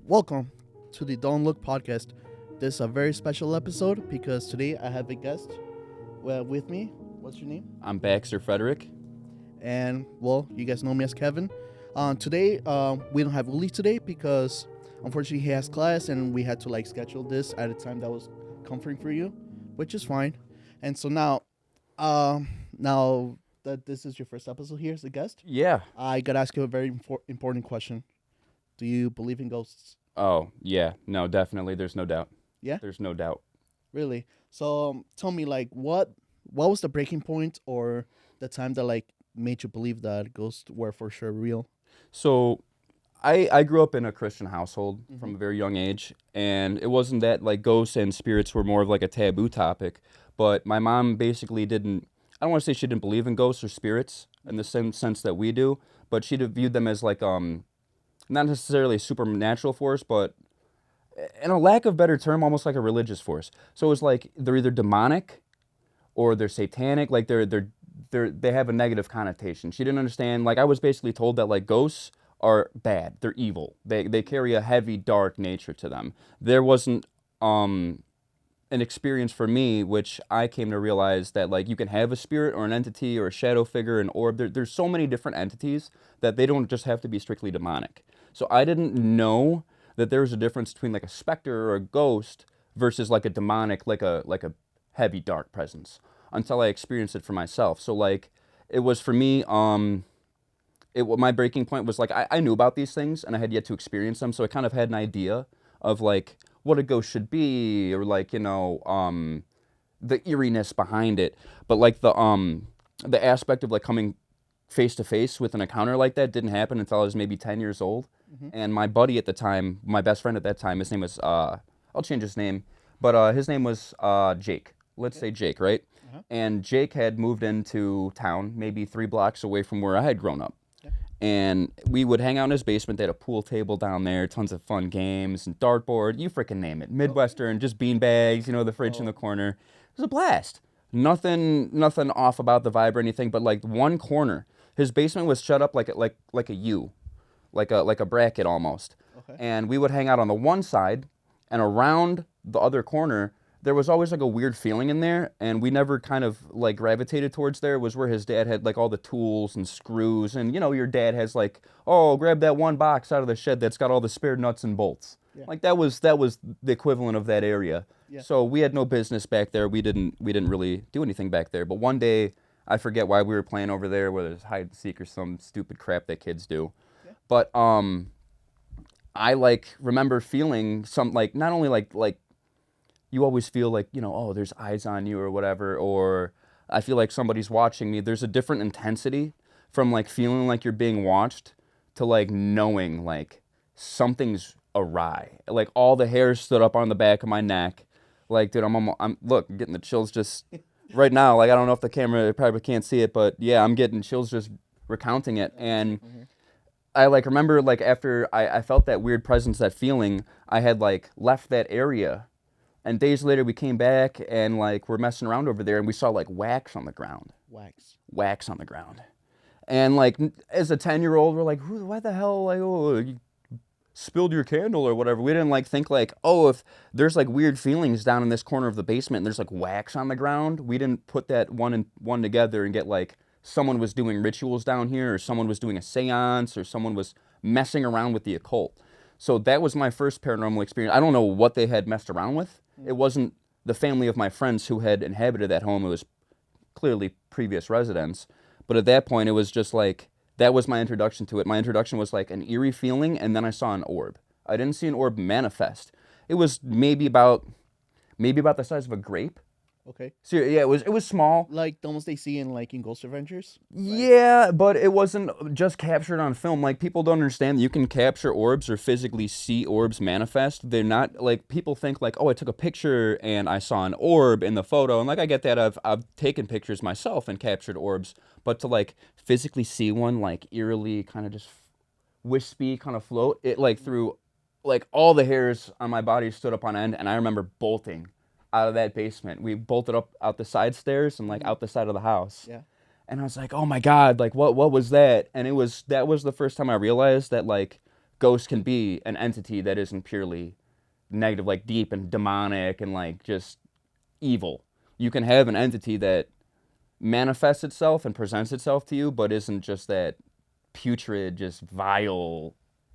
Welcome to the Don't Look podcast. This is a very special episode because today I have a guest with me. What's your name? I'm Baxter Frederick. And well, you guys know me as Kevin. Today we don't have Uli today because unfortunately he has class and we had to schedule this at a time that was comforting for you, which is fine. And so now that this is your first episode here as a guest, Yeah. I gotta ask you a very important question. Do you believe in ghosts? Oh, yeah. No, definitely. There's no doubt. Yeah? There's no doubt. Really? So tell me, what was the breaking point or the time that made you believe that ghosts were for sure real? So I grew up in a Christian household Mm-hmm. from a very young age, and it wasn't that ghosts and spirits were more of a taboo topic, but my mom basically didn't, I don't want to say she didn't believe in ghosts or spirits in the same sense that we do, but she viewed them as not necessarily a supernatural force, but in a lack of better term, almost like a religious force. So it was like they're either demonic or they're satanic, they have a negative connotation. She didn't understand, I was basically told that ghosts are bad, they're evil. They carry a heavy dark nature to them. There wasn't an experience for me which I came to realize that you can have a spirit or an entity or a shadow figure, an orb. There's so many different entities that they don't just have to be strictly demonic. So I didn't know that there was a difference between a specter or a ghost versus a demonic, like a heavy dark presence until I experienced it for myself. So it was for me, my breaking point was I knew about these things and I had yet to experience them, so I kind of had an idea of what a ghost should be, or the eeriness behind it. But the aspect of coming face to face with an encounter like that didn't happen until I was maybe 10 years old. Mm-hmm. And my buddy at the time, my best friend at that time, his name was I'll change his name, but his name was Jake. Let's say Jake, right? Uh-huh. And Jake had moved into town, maybe 3 blocks away from where I had grown up. Yeah. And we would hang out in his basement. They had a pool table down there, tons of fun games and dartboard, you freaking name it. Midwestern, just bean bags, the fridge in the corner. It was a blast. Nothing off about the vibe or anything, but one corner. His basement was shut up like a U, like a bracket almost. Okay. And we would hang out on the one side, and around the other corner, there was always a weird feeling in there, and we never kind of gravitated towards there. It was where his dad had all the tools and screws, and your dad has oh, grab that one box out of the shed that's got all the spare nuts and bolts. Yeah. That was the equivalent of that area. Yeah. So we had no business back there. We didn't really do anything back there. But one day, I forget why we were playing over there, whether it's hide and seek or some stupid crap that kids do. Yeah. But I remember feeling some not only you always feel oh, there's eyes on you or whatever, or I feel like somebody's watching me. There's a different intensity from feeling like you're being watched to knowing something's awry. All the hairs stood up on the back of my neck. Dude, I'm getting the chills just right now. I don't know if the camera probably can't see it, but yeah, I'm getting chills just recounting it. And Mm-hmm. I remember after I felt that weird presence, that feeling, I had left that area. And days later, we came back and we're messing around over there, and we saw wax on the ground. Wax on the ground. And as a 10-year-old, we're why the hell? Oh, you spilled your candle or whatever. We didn't think oh, if there's weird feelings down in this corner of the basement and there's wax on the ground. We didn't put that one and one together and get someone was doing rituals down here, or someone was doing a seance, or someone was messing around with the occult. So that was my first paranormal experience. I don't know what they had messed around with. It wasn't the family of my friends who had inhabited that home. It was clearly previous residents. But at that point, it was just that was my introduction to it. My introduction was an eerie feeling, and then I saw an orb. I didn't see an orb manifest. It was maybe about the size of a grape. Okay. So yeah, it was small. Like the ones they see in Ghost Adventures? Yeah, but it wasn't just captured on film. People don't understand that you can capture orbs or physically see orbs manifest. They're not people think oh, I took a picture and I saw an orb in the photo, and I get that. I've taken pictures myself and captured orbs, but to physically see one eerily kind of just wispy kind of float it through all the hairs on my body stood up on end, and I remember bolting out of that basement. We bolted up out the side stairs and out the side of the house. Yeah. And I was oh my God, what was that? And that was the first time I realized that ghosts can be an entity that isn't purely negative, like deep and demonic and like just evil. You can have an entity that manifests itself and presents itself to you, but isn't just that putrid, just vile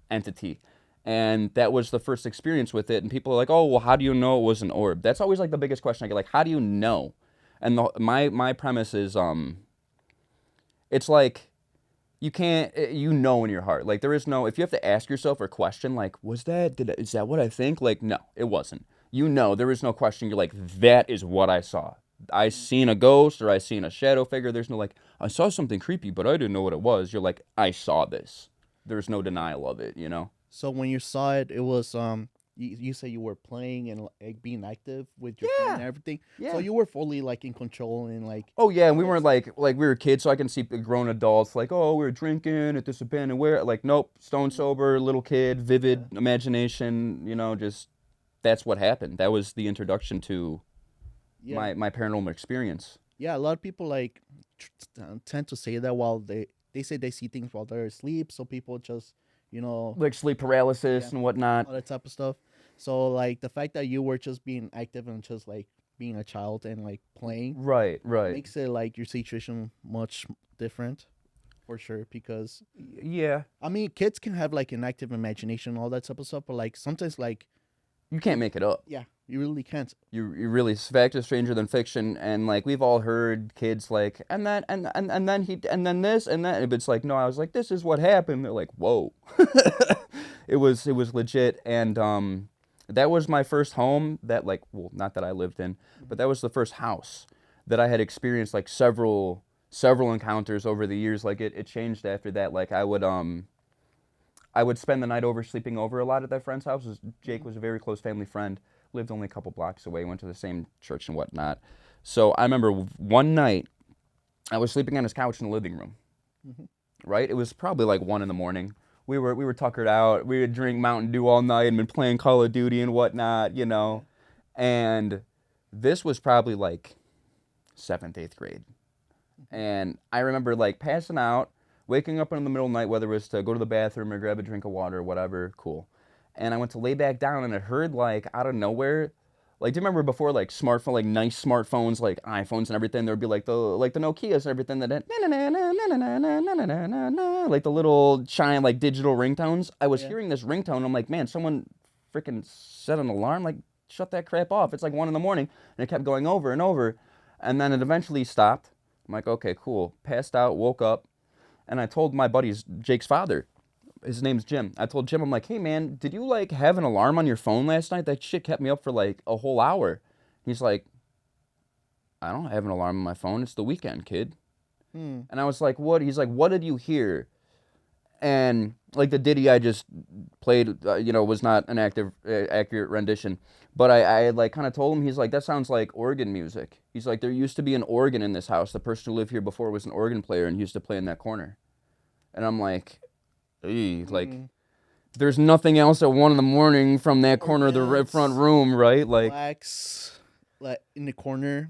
entity. And that was the first experience with it. And people are like, "Oh, well, how do you know it was an orb?" That's always like the biggest question I get. Like, how do you know? And my premise is, it's like you can't, you know in your heart. Like there is no, if you have to ask yourself or question, like, is that what I think? Like, no, it wasn't. You know, there is no question. You're like, that is what I saw. I seen a ghost or I seen a shadow figure. There's no like, I saw something creepy, but I didn't know what it was. You're like, I saw this. There's no denial of it, you know? So when you saw it, it was you say you were playing and like being active with your phone Yeah. and everything. Yeah. So you were fully like in control and like. Oh yeah, and we weren't like we were kids, so I can see grown adults like, oh, we were drinking at this abandoned where, like, nope, stone sober, little kid, vivid imagination, you know, just that's what happened. That was the introduction to Yeah. my paranormal experience. Yeah, a lot of people like tend to say that while they say they see things while they're asleep. So people just Like sleep paralysis Yeah. and whatnot. all that type of stuff. So like the fact that you were just being active and just like being a child and like playing Right, right. makes it like your situation much different, for sure. Because Yeah. I mean, kids can have like an active imagination, all that type of stuff, but like sometimes like You can't make it up. yeah, you really can't. You really, fact is stranger than fiction, and like we've all heard kids like, and then he and then this and that, and it's like, no, I was like, this is what happened. They're like, whoa. It was legit, and that was my first home that, like, well, not that I lived in, but that was the first house that I had experienced like several encounters over the years. Like it changed after that. Like I would spend the night over, sleeping over a lot at that friend's house. Jake was a very close family friend, lived only a couple blocks away, went to the same church and whatnot. So I remember one night I was sleeping on his couch in the living room. Mhm. Right? It was probably like 1 a.m. We were tuckered out. We would drink Mountain Dew all night and been playing Call of Duty and whatnot, you know. And this was probably like seventh, eighth grade. And I remember like passing out, waking up in the middle of the night, whether it was to go to the bathroom or grab a drink of water or whatever, cool. And I went to lay back down and I heard like out of nowhere, like, do you remember before like smartphone, like nice smartphones, like iPhones and everything, there would be like the Nokias and everything that had like the little chime, like digital ringtones. I was Yeah. hearing this ringtone. I'm like, man, someone freaking set an alarm. Like, shut that crap off. It's like 1 a.m. And it kept going over and over. And then it eventually stopped. I'm like, okay, cool. Passed out, woke up, and I told my buddy's Jake's father. His name's Jim. I told Jim, I'm like, hey man, did you like have an alarm on your phone last night? That shit kept me up for like a whole hour. He's like, I don't have an alarm on my phone. It's the weekend, kid. Hmm. And I was like, what? He's like, what did you hear? And like the ditty I just played, was not an accurate rendition. But I had like kind of told him, he's like, that sounds like organ music. He's like, there used to be an organ in this house. The person who lived here before was an organ player and he used to play in that corner. And I'm like, like, there's nothing else at 1 a.m. from that corner of the front room, right? Like, Blacks, like in the corner.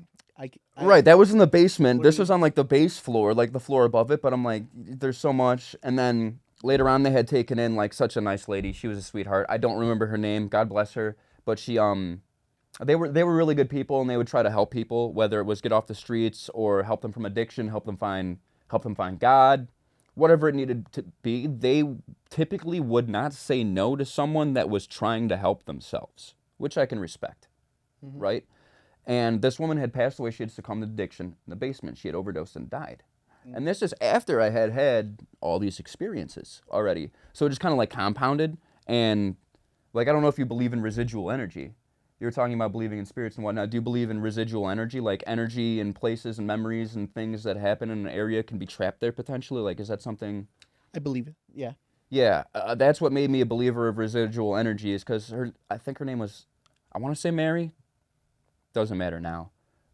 right, that was in the basement. This was on like the base floor, like the floor above it. But I'm like, there's so much. And then later on, they had taken in like such a nice lady. She was a sweetheart. I don't remember her name. God bless her. But she, they were really good people, and they would try to help people, whether it was get off the streets or help them from addiction, help them find God, whatever it needed to be. They typically would not say no to someone that was trying to help themselves, which I can respect, right? And this woman had passed away. She had succumbed to addiction in the basement. She had overdosed and died. And this is after I had all these experiences already. So it just kind of like compounded. And like, I don't know if you believe in residual energy. You were talking about believing in spirits and whatnot. Do you believe in residual energy? Like energy and places and memories and things that happen in an area can be trapped there potentially? Like, is that something? I believe it. Yeah. Yeah, that's what made me a believer of residual energy, is because I think her name was, I want to say Mary. Doesn't matter now.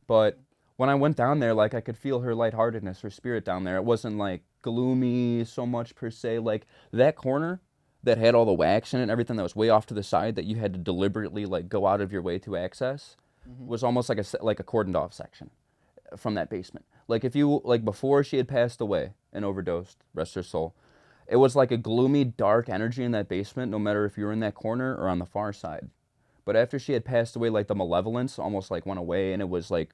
But when I went down there, like, I could feel her lightheartedness, her spirit down there. It wasn't like gloomy so much per se. Like that corner that had all the wax in it and everything that was way off to the side that you had to deliberately like go out of your way to access was almost like a cordoned off section from that basement. Like if you, like before she had passed away and overdosed, rest her soul, It was like a gloomy, dark energy in that basement, no matter if you were in that corner or on the far side. But after she had passed away, like the malevolence almost like went away, and it was like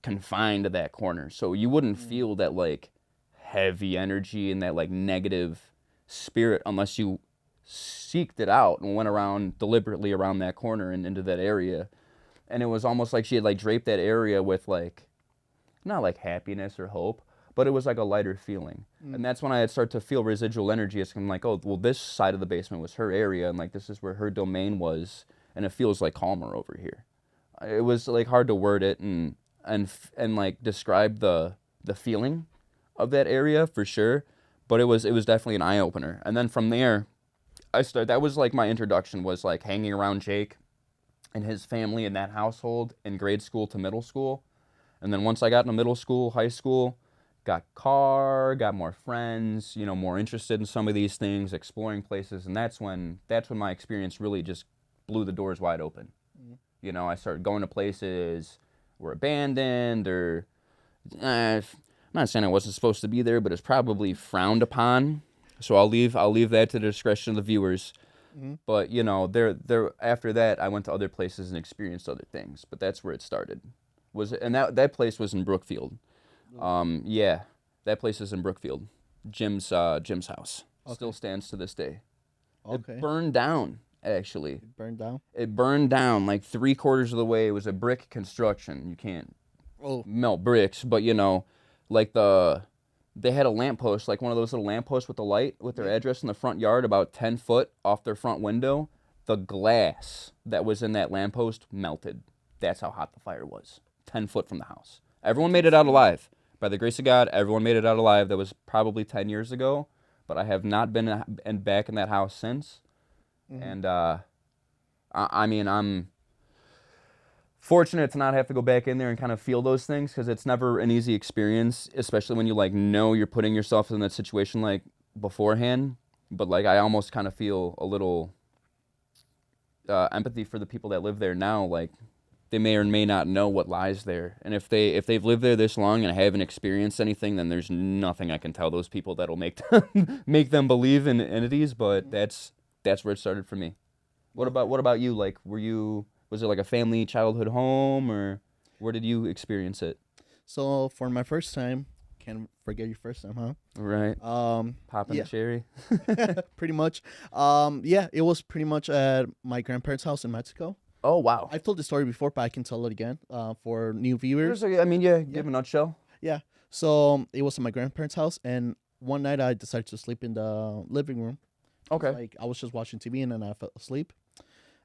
confined to that corner. So you wouldn't feel that like heavy energy and that like negative spirit unless you seeked it out and went around deliberately around that corner and into that area. And it was almost like she had like draped that area with like not like happiness or hope, but it was like a lighter feeling. And that's when I had started to feel residual energy. It's kind of like, oh, well, this side of the basement was her area, and like this is where her domain was, and it feels like calmer over here. It was like hard to word it and like describe the feeling of that area for sure, but it was definitely an eye opener. And then from there, that was like my introduction was like hanging around Jake and his family in that household in grade school to middle school. And then once I got into middle school, high school, got got more friends, you know, more interested in some of these things, exploring places, and that's when my experience really just blew the doors wide open. You know, I started going to places were abandoned or I'm not saying I wasn't supposed to be there, but it's probably frowned upon. So I'll leave that to the discretion of the viewers. But you know, there after that I went to other places and experienced other things. But that's where it started. And that place was in Brookfield. Yeah, that place is in Brookfield. Jim's house still stands to this day. Okay. It burned down actually. It burned down. It burned down like 3/4 of the way. It was a brick construction. You can't melt bricks, but you know, like they had a lamppost, like one of those little lampposts with the light with their address in the front yard, about 10 foot off their front window. The glass that was in that lamppost melted. That's how hot the fire was. 10 foot from the house. Everyone made it out alive. By the grace of God, everyone made it out alive. That was probably 10 years ago, but I have not been back in that house since. And I mean, I'm fortunate to not have to go back in there and kind of feel those things, because it's never an easy experience, especially when you like know you're putting yourself in that situation like beforehand. But like I almost kind of feel a little empathy for the people that live there now. Like they may or may not know what lies there, and if they've lived there this long and haven't experienced anything, then there's nothing I can tell those people that'll make them believe in entities. But that's where it started for me. What about you? Like, was it like a family childhood home, or where did you experience it? So for my first time, can't forget your first time, huh? Right. Popping yeah. the cherry. Pretty much. Yeah, it was pretty much at my grandparents' house in Mexico. Oh wow. I've told the story before, but I can tell it again for new viewers. Give a nutshell. Yeah. So it was at my grandparents' house, and one night I decided to sleep in the living room. Okay. Like I was just watching TV, and then I fell asleep.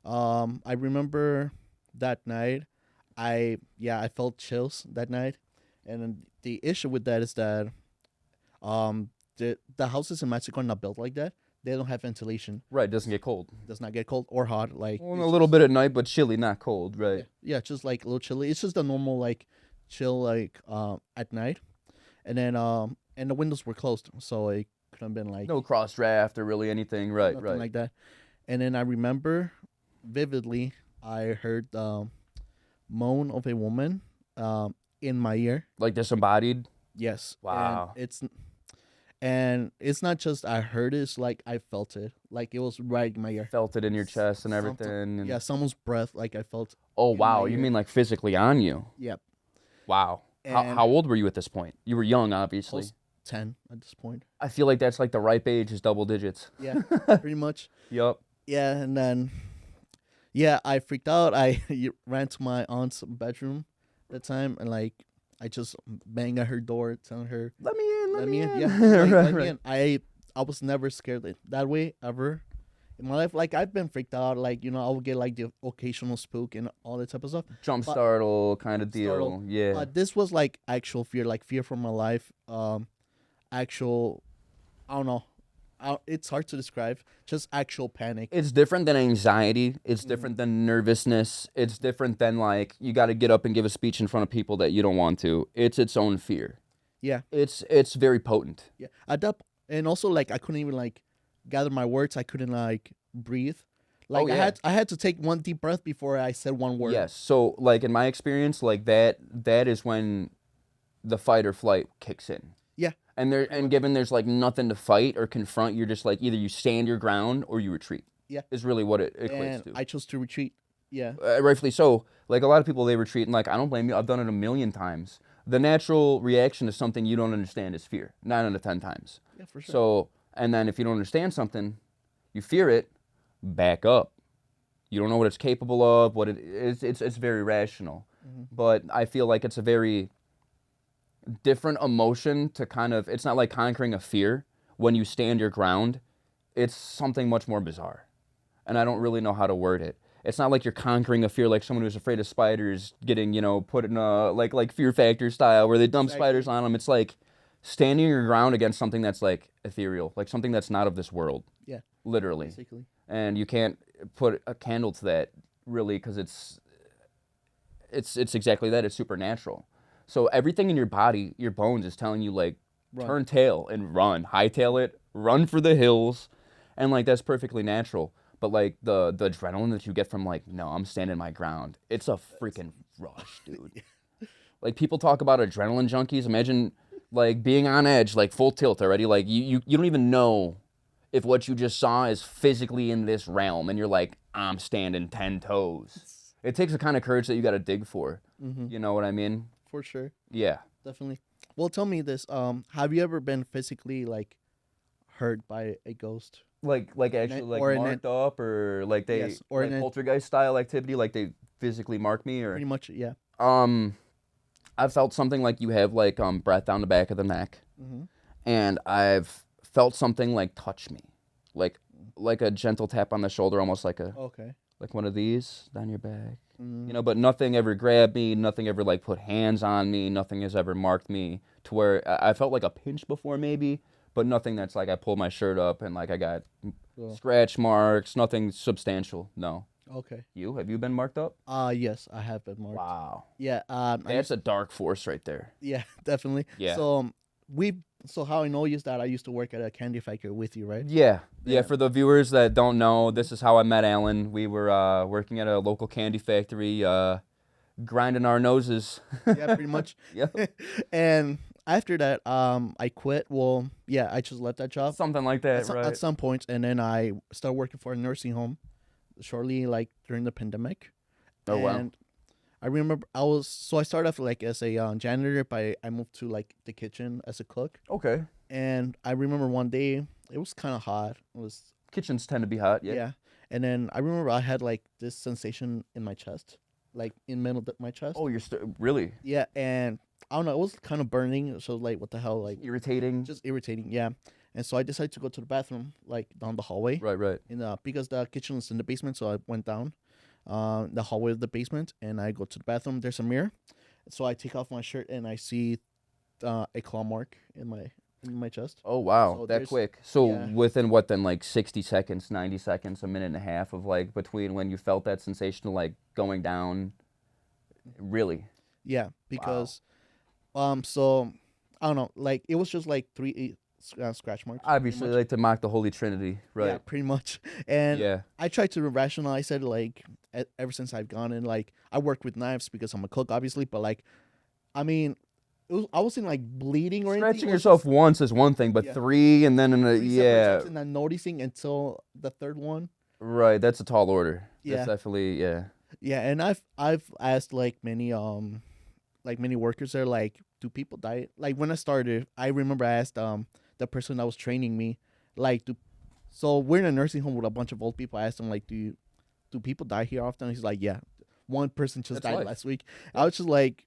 I remember that night, I felt chills that night, and then the issue with that is that, the houses in Mexico are not built like that. They don't have ventilation. Right. It doesn't get cold. Does not get cold or hot. Like Well, a little bit at night, but chilly, not cold. Right. yeah, just like a little chilly. It's just a normal like chill like at night, and then and the windows were closed, so it could have been like No cross draft or really anything. Right. nothing Right. like that. And then I remember vividly, I heard the moan of a woman in my ear. Like disembodied. Yes. Wow. And it's not just I heard it, it's like I felt it. Like it was right in my ear. Felt it in your chest and everything. And... Yeah, someone's breath, like I felt. Oh in wow, my you ear. mean like physically on you? Yep. Wow. And How old were you at this point? You were young, I obviously. was 10 at this point. I feel like that's like the ripe age is double digits. Yeah, pretty much. Yup. Yeah, and then, yeah, I freaked out. I ran to my aunt's bedroom that time, and like I just banged at her door, telling her, Let me in. Let me in. Yeah, like, let me in. I was never scared that way ever in my life. Like I've been freaked out. Like I would get like the occasional spook and all that type of stuff. Jump startle kind of deal. Startle. Yeah. But this was like actual fear, like fear for my life. Actual, I don't know. It's hard to describe. Just actual panic. It's different than anxiety. It's different than nervousness. It's different than like you got to get up and give a speech in front of people that you don't want to. It's its own fear. Yeah. It's very potent. Yeah. And also like I couldn't even like gather my words. I couldn't like breathe. Like I had to take one deep breath before I said one word. Yes. So like in my experience, like that is when the fight or flight kicks in. Yeah. And given there's like nothing to fight or confront, you're just like either you stand your ground or you retreat. Yeah. Is really what it equates And to. I chose to retreat. Yeah. Rightfully so. Like a lot of people, they retreat, and like I don't blame you. I've done it a million times. The natural reaction to something you don't understand is fear. 9 out of 10 times. Yeah, for sure. So, and then if you don't understand something, you fear it, back up. You don't know what it's capable of. What it is, it's very rational. But I feel like it's a very different emotion to kind of. It's not like conquering a fear when you stand your ground. It's something much more bizarre, and I don't really know how to word it. It's not like you're conquering a fear like someone who's afraid of spiders getting, put in a like Fear Factor style where they dump spiders on them. It's like standing your ground against something that's like ethereal, like something that's not of this world. Yeah. Literally. Basically. And you can't put a candle to that really because it's exactly that. It's supernatural. So everything in your body, your bones, is telling you like turn tail and run, hightail it, run for the hills, and like that's perfectly natural. But like the adrenaline that you get from like, no, I'm standing my ground. It's a freaking rush, dude. Like people talk about adrenaline junkies. Imagine like being on edge, like full tilt already. Like you don't even know if what you just saw is physically in this realm, and you're like, I'm standing 10 toes. It takes a kind of courage that you got to dig for. You know what I mean? For sure. Yeah. Definitely. Well, tell me this. Have you ever been physically like hurt by a ghost? Like actually like or marked up, or like they Yes, or like in a- poltergeist style activity, like they physically mark me, or Pretty much, yeah. I've felt something like you have like breath down the back of the neck, and I've felt something like touch me, like a gentle tap on the shoulder, almost like Okay. like one of these down your back, but nothing ever grabbed me, nothing ever like put hands on me, nothing has ever marked me to where I felt like a pinch before maybe, but nothing that's like I pulled my shirt up and like I got scratch marks, nothing substantial. No. Okay. Have you been marked up? Yes, I have been marked. Wow. Yeah. That's a dark force right there. Yeah, definitely. Yeah. So so how I know you is that I used to work at a candy factory with you, right? Yeah. Yeah. For the viewers that don't know, this is how I met Alan. We were working at a local candy factory, grinding our noses. Yeah, pretty much. Yep. And after that, I quit. Well, yeah, I just left that job Something like that, at right? some points, and then I started working for a nursing home shortly, like during the pandemic. Oh, wow. And I remember I started off like as a janitor, but I moved to like the kitchen as a cook. Okay. And I remember one day it was kind of hot. It was Kitchens tend to be hot, yeah. yeah. And then I remember I had like this sensation in my chest, like in middle of my chest. Oh, you're really Yeah, and I don't know, it was kind of burning. So like, what the hell, like irritating. just irritating. Yeah. And so I decided to go to the bathroom, like down the hallway. Right. Because the kitchen was in the basement, so I went down, the hallway of the basement, and I go to the bathroom. There's a mirror, so I take off my shirt and I see, a claw mark in my chest. Oh, wow, So that there's- quick. So yeah. within what then, like 60 seconds, 90 seconds, a minute and a half of like between when you felt that sensation of like going down, really? Yeah, because, so I don't know, like it was just like three scratch marks. Obviously, like to mock the Holy Trinity, right? Yeah, pretty much. And Yeah. I tried to rationalize it, like ever since I've gone in, like I work with knives because I'm a cook, obviously, but like, I mean, I wasn't like bleeding or anything. Scratching It was yourself once is one thing, but Yeah. three and then three separate yeah, times and not noticing until the third one. right. That's a tall order. Yeah. That's definitely Yeah, and I've asked like many workers there, like, do people die? Like when I started, I remember I asked the person that was training me, like, so we're in a nursing home with a bunch of old people. I asked him, like, do people die here often? He's like, yeah, one person just That's died life. last week. I was just like,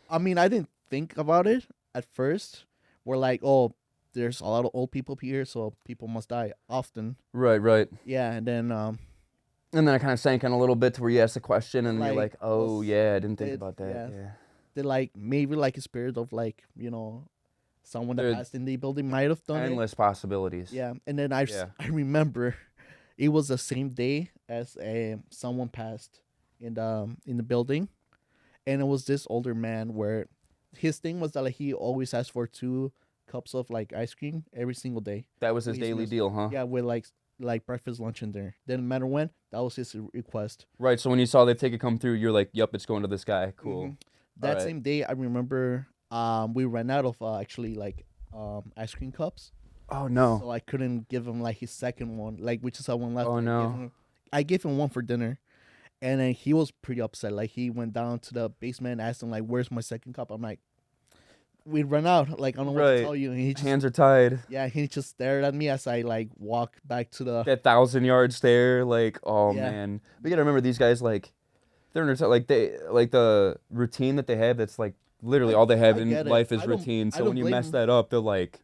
I mean, I didn't think about it at first. We're like, oh, there's a lot of old people here, so people must die often. right. Yeah, and then And then I kind of sank in a little bit to where you asked the question, and you're Like, like, oh was yeah, I didn't think it- about that. yeah. Yeah. they like maybe like a spirit of like, someone that There- passed in the building might have done it. Endless possibilities. Yeah, and then I Yeah. I remember it was the same day as someone passed in the building, and it was this older man where his thing was that like, he always asked for 2 cups of like ice cream every single day. That was his Please, daily miss. deal, huh? Yeah, with like breakfast, lunch, and dinner. Didn't matter when. That was his request. Right. So when you saw the ticket come through, you're like, yep, it's going to this guy. Cool. Mhm. That Alright. same day, I remember we ran out of actually like ice cream cups. Oh no. So I couldn't give him like his second one, like which is I one left. Oh I gave no. him, I gave him one for dinner, and then he was pretty upset. Like he went down to the basement, and asked him like, "Where's my second cup?" I'm like, "We run out. Like I don't know what to Right. tell you." And he just Hands are tied. yeah, he just stared at me as I like walk back to the That 1,000 yard stare, like, oh yeah. man. But you gotta remember these guys, like, they're like they like the routine that they have. That's like literally I all they have I in get it. life is routine. I So when don't you blame mess him. that up, they're like,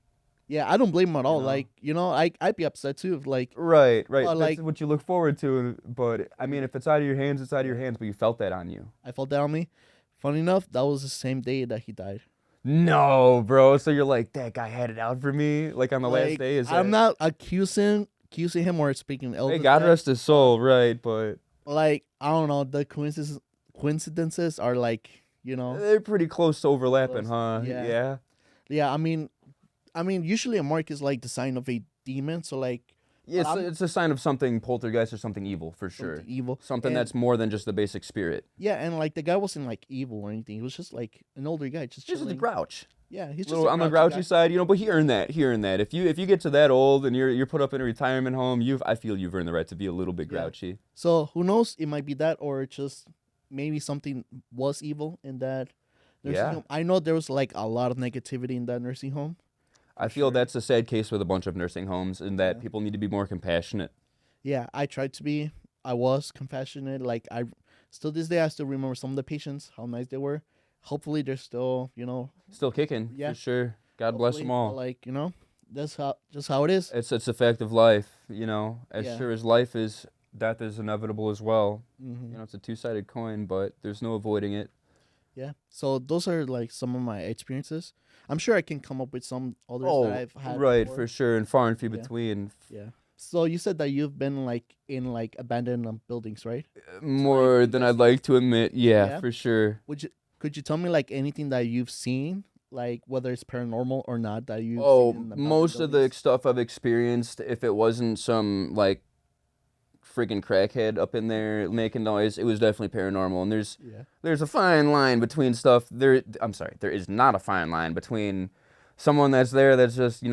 Yeah, I don't blame him at you all. know, Like I'd be upset too. If, like right, right. but That's like what you look forward to. But I mean, if it's out of your hands, it's out of your hands. But you felt that on you. I fell down on me. Funny enough, that was the same day that he died. No, bro. So you're like, that guy had it out for me. Like on the last Like day, is I'm that? not accusing him or speaking ill Hey, of God that. rest his soul, right? But Like I don't know, the coincidences are like they're pretty close to overlapping, close. huh? Yeah, Yeah. yeah. I mean, usually a mark is like the sign of a demon. So like, Yeah, but it's, I'm it's a sign of something poltergeist or something evil for sure. something evil. Something And that's more than just the basic spirit. yeah, and like the guy wasn't like evil or anything. He was just like an older guy, just Just a chilling. grouch. Yeah, he's just Little a on the grouchy grouchy guy. side, but he earned that. He earned that. If you get to that old and you're put up in a retirement home, I feel you've earned the right to be a little bit Yeah. grouchy. So who knows? It might be that, or just maybe something was evil in that nursing Yeah. home. I know there was like a lot of negativity in that nursing home. I feel sure. that's a sad case with a bunch of nursing homes in that Yeah. people need to be more compassionate. Yeah, I tried to be. I was compassionate. Like I still this day I still remember some of the patients, how nice they were. Hopefully they're still, Still kicking, yeah. for sure. God bless Hopefully, them but, all. like, that's how it is. It's a fact of life, As Yeah. sure as life is, death is inevitable as well. Hmm. It's a two-sided coin, but there's no avoiding it. Yeah. So those are like some of my experiences. I'm sure I can come up with some others that I've had right, before. for sure, and far and few Yeah. between. Yeah. So you said that you've been like in like abandoned buildings, right? More than I'd like to admit. Yeah, Yeah. for sure. Could you tell me like anything that you've seen, like whether it's paranormal or not, that you've Oh, seen in abandoned most of the buildings? stuff I've experienced, if it wasn't some like freaking crackhead up in there making noise, it was definitely paranormal. And Yeah. there's a fine line between stuff. I'm sorry, there is not a fine line between someone that's there that's just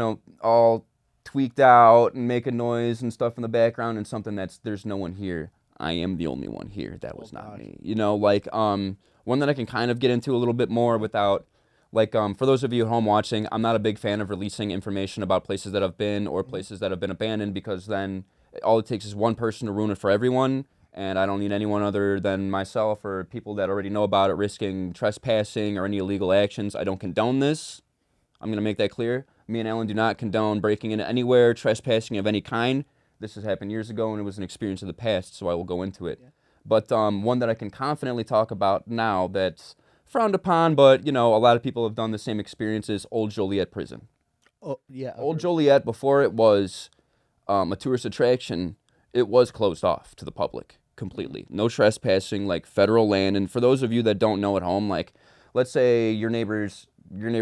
all tweaked out and making noise and stuff in the background, and something that's there's no one here. I am the only one here. That was not God. me. Like one that I can kind of get into a little bit more without. Like, for those of you at home watching, I'm not a big fan of releasing information about places that I've been or places that have been abandoned, because then all it takes is one person to ruin it for everyone, and I don't need anyone other than myself or people that already know about it risking trespassing or any illegal actions. I don't condone this. I'm going to make that clear. Me and Alan do not condone breaking into anywhere, trespassing of any kind. This has happened years ago, and it was an experience of the past, so I will go into it. Yeah. But one that I can confidently talk about now that's frowned upon, but, a lot of people have done the same experiences, Old Joliet Prison. Oh yeah. I've Old heard- Joliet, before it was a tourist attraction, it was closed off to the public completely. No trespassing, like federal land. And for those of you that don't know at home, like, let's say your neighbor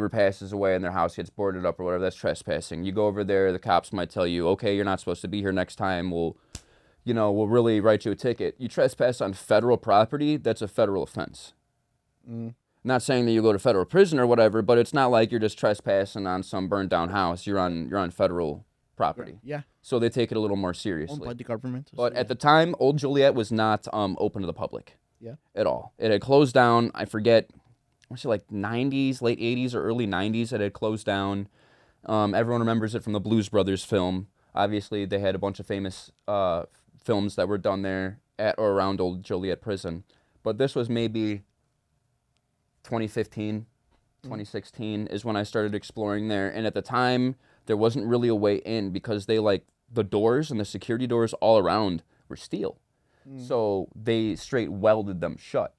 passes away and their house gets boarded up or whatever, that's trespassing. You go over there, the cops might tell you, okay, you're not supposed to be here next time. We'll really write you a ticket. You trespass on federal property, that's a federal offense. Mm. Not saying that you go to federal prison or whatever, but it's not like you're just trespassing on some burned down house. You're on federal property. Yeah. So they take it a little more Owned seriously. by the government. But so, at the time, Old Joliet was not open to the public. Yeah. At all. It had closed down. I forget, I want to say like 90s, late 80s or early 90s. It had closed down. Everyone remembers it from the Blues Brothers film. Obviously, they had a bunch of famous films that were done there at or around Old Joliet Prison. But this was maybe 2015, 2016 is when I started exploring there. And at the time, there wasn't really a way in because the doors and the security doors all around were steel. So they straight welded them shut.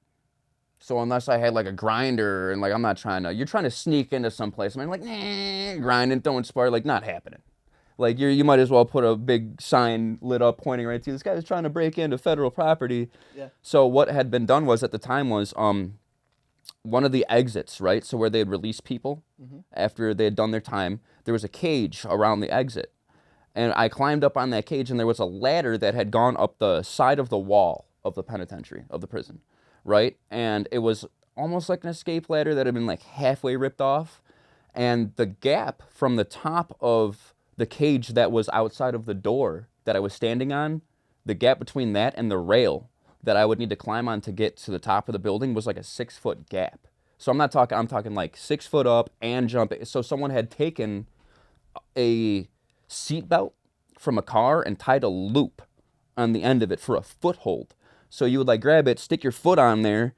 So unless I had like a grinder and like you're trying to sneak into some place. I'm like, nah, grinding, throwing spark, like not happening. Like you might as well put a big sign lit up pointing right to you. This guy's trying to break into federal property. Yeah. So what had been done was at the time was one of the exits, right? So where they'd release people after they had done their time, there was a cage around the exit. And I climbed up on that cage, and there was a ladder that had gone up the side of the wall of the penitentiary, of the prison, right? And it was almost like an escape ladder that had been like halfway ripped off. And the gap from the top of the cage that was outside of the door that I was standing on, the gap between that and the rail that I would need to climb on to get to the top of the building was like a 6-foot gap. So I'm talking like 6 foot up and jumping. So someone had taken a seatbelt from a car and tied a loop on the end of it for a foothold. So you would like grab it, stick your foot on there,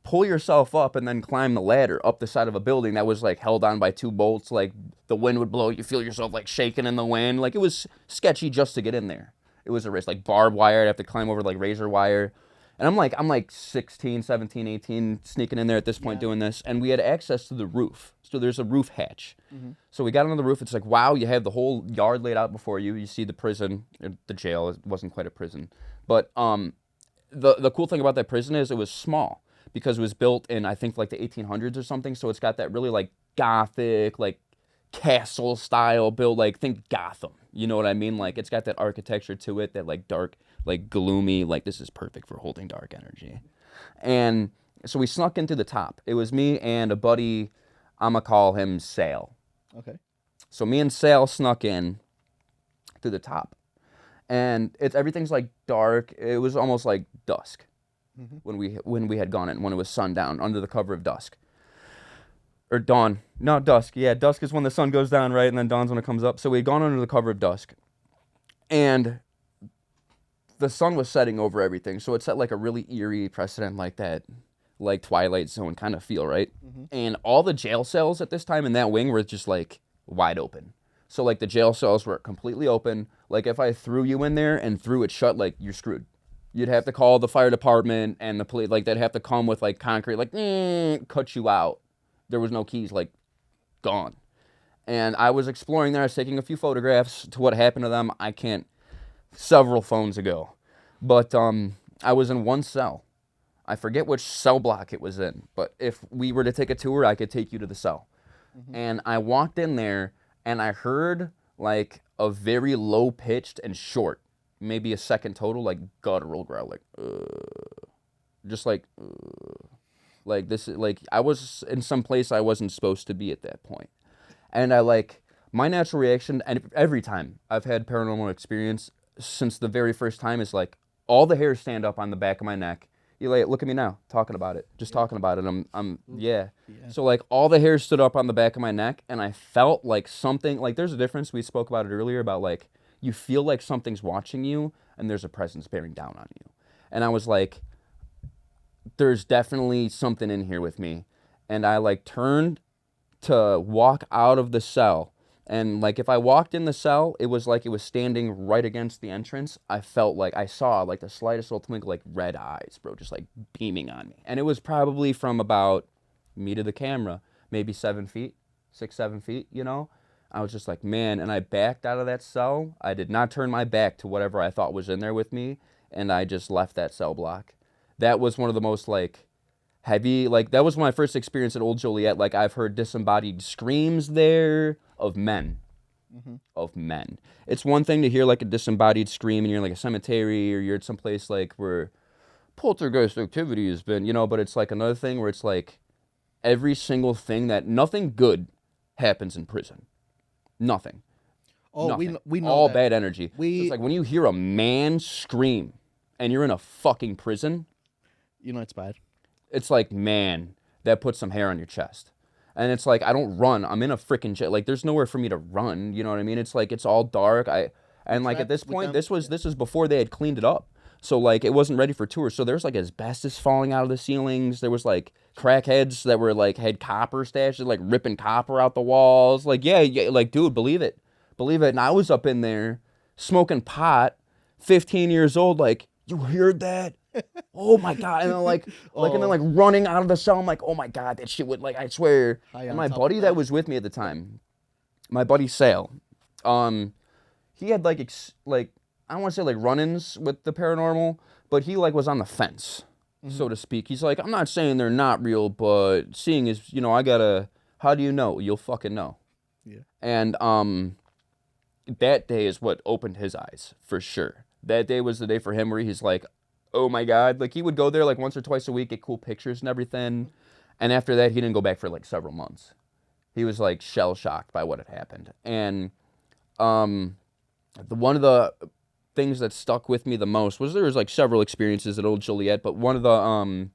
pull yourself up, and then climb the ladder up the side of a building that was like held on by 2 bolts. Like the wind would blow, you feel yourself like shaking in the wind. Like it was sketchy just to get in there. It was a risk, like barbed wire. I'd have to climb over like razor wire. And I'm like 16, 17, 18, sneaking in there at this point doing this. And we had access to the roof. So there's a roof hatch. Mm-hmm. So we got on the roof. It's like, wow, you have the whole yard laid out before you. You see the prison, the jail. It wasn't quite a prison. But the cool thing about that prison is it was small because it was built in, I think, like the 1800s or something. So it's got that really like Gothic, like castle style build, like think Gotham. You know what I mean? Like it's got that architecture to it, that like dark, like gloomy, like this is perfect for holding dark energy. And so we snuck into the top. It was me and a buddy, I'm gonna call him Sal. Okay. So me and Sal snuck in to the top. And everything's like dark. It was almost like dusk when we had gone in, when it was sundown, under the cover of dusk. Or dawn. No, dusk. Yeah, dusk is when the sun goes down, right? And then dawn's when it comes up. So we had gone under the cover of dusk. And the sun was setting over everything. So it set like a really eerie precedent like that, like Twilight Zone kind of feel, right? Mm-hmm. And all the jail cells at this time in that wing were just like wide open. So like the jail cells were completely open. Like if I threw you in there and threw it shut, like you're screwed. You'd have to call the fire department and the police. Like they'd have to come with like concrete, like cut you out. There was no keys, like, gone. And I was exploring there. I was taking a few photographs to what happened to them. Several phones ago. But I was in one cell. I forget which cell block it was in. But if we were to take a tour, I could take you to the cell. Mm-hmm. And I walked in there, and I heard, like, a very low-pitched and short, maybe a second total, like, guttural growl, like, just like, like this, like I was in some place I wasn't supposed to be at that point. And I like, my natural reaction, and every time I've had paranormal experience since the very first time, is like all the hairs stand up on the back of my neck. You like, look at me now, talking about it, just talking about it. Yeah. So like all the hairs stood up on the back of my neck, and I felt like something, like there's a difference. We spoke about it earlier about like, you feel like something's watching you and there's a presence bearing down on you. And I was like, there's definitely something in here with me. And I like turned to walk out of the cell. And like if I walked in the cell, it was like it was standing right against the entrance. I felt like I saw like the slightest little twinkle, like red eyes, bro, just like beaming on me. And it was probably from about me to the camera, maybe 7 feet, 6, 7 feet, you know? I was just like, man, and I backed out of that cell. I did not turn my back to whatever I thought was in there with me. And I just left that cell block. That was one of the most, like, heavy, like, that was my first experience at Old Joliet. Like, I've heard disembodied screams there of men. Mm-hmm. Of men. It's one thing to hear, like, a disembodied scream and you're in, like, a cemetery or you're at some place, like, where poltergeist activity has been, you know, but it's, like, another thing where it's, like, every single thing that, nothing good happens in prison. Nothing. Oh, Nothing. we know all that. bad energy. So it's like when you hear a man scream and you're in a fucking prison, you know it's bad. It's like, man, that puts some hair on your chest. And it's like, I don't run. I'm in a freaking jail. Like, there's nowhere for me to run. You know what I mean? It's like, it's all dark. And like at this point, this was before they had cleaned it up. So like, it wasn't ready for tours. So there's like asbestos falling out of the ceilings. There was like crackheads that were like, had copper stashes, like ripping copper out the walls. Like, yeah, like, dude, believe it. Believe it. And I was up in there smoking pot, 15 years old, like, you heard that? Oh my God. And then and then like running out of the cell, I'm like, oh my God, that shit would, like, I swear. And my buddy that was with me at the time, my buddy Sal, he had like I don't want to say like run-ins with the paranormal, but he like was on the fence, so to speak. He's like, I'm not saying they're not real, but seeing is, you know, how do you know? You'll fucking know. Yeah. And that day is what opened his eyes, for sure. That day was the day for him where he's like, oh my God. Like, he would go there like once or twice a week, get cool pictures and everything. And after that, he didn't go back for like several months. he was like shell shocked by what had happened. And one of the things that stuck with me the most was there was like several experiences at Old Joliet, but one of the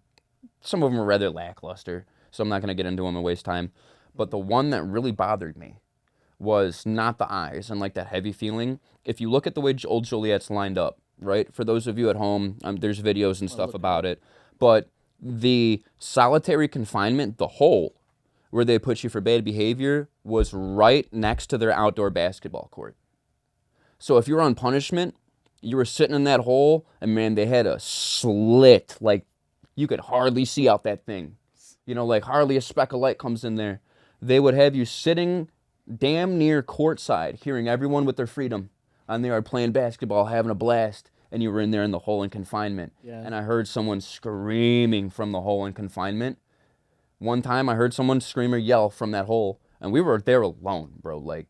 some of them were rather lackluster, so I'm not going to get into them and waste time. But the one that really bothered me was not the eyes and like that heavy feeling. If you look at the way Old Joliet's lined up, right? For those of you at home, there's videos and stuff about it. But the solitary confinement, the hole where they put you for bad behavior, was right next to their outdoor basketball court. So if you were on punishment, you were sitting in that hole, and man, they had a slit, like you could hardly see out that thing. You know, like hardly a speck of light comes in there. They would have you sitting damn near courtside, hearing everyone with their freedom on the yard playing basketball, having a blast, and you were in there in the hole in confinement. Yeah. And I heard someone screaming from the hole in confinement. One time I heard someone scream or yell from that hole, and we were there alone, bro. Like,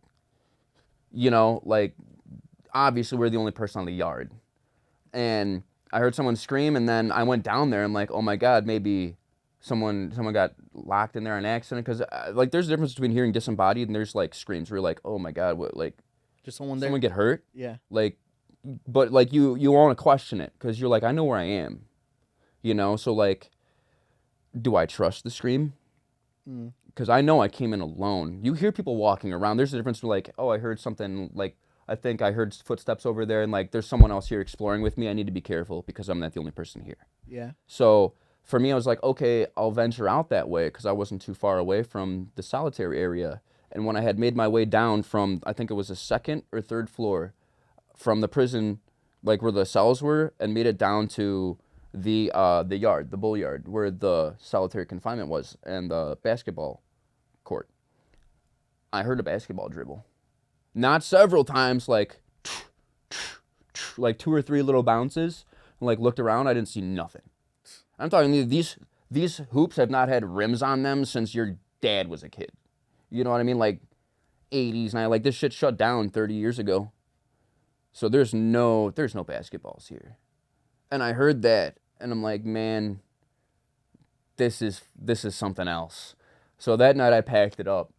you know, like, obviously we're the only person on the yard. And I heard someone scream, and then I went down there. I'm like, oh my God, maybe someone got locked in there on accident. Because, like, there's a difference between hearing disembodied and there's, like, screams where you're like, oh my God, what, like, Just someone there. someone get hurt? Yeah. Like, but, like, you want to question it because you're like, I know where I am. You know? So, like, do I trust the scream? Because I know I came in alone. You hear people walking around. There's a difference between, like, oh, I heard something, like, I think I heard footsteps over there, and, like, there's someone else here exploring with me. I need to be careful because I'm not the only person here. Yeah. So for me, I was like, okay, I'll venture out that way because I wasn't too far away from the solitary area. And when I had made my way down from, I think it was the second or third floor from the prison, like where the cells were, and made it down to the yard, the bull yard, where the solitary confinement was, and the basketball court, I heard a basketball dribble. Not several times, like 2 or 3 little bounces, and like looked around, I didn't see nothing. I'm talking these hoops have not had rims on them since your dad was a kid. You know what I mean? Like 80s, and like this shit shut down 30 years ago. So there's no basketballs here. And I heard that, and I'm like, man, this is something else. So that night I packed it up.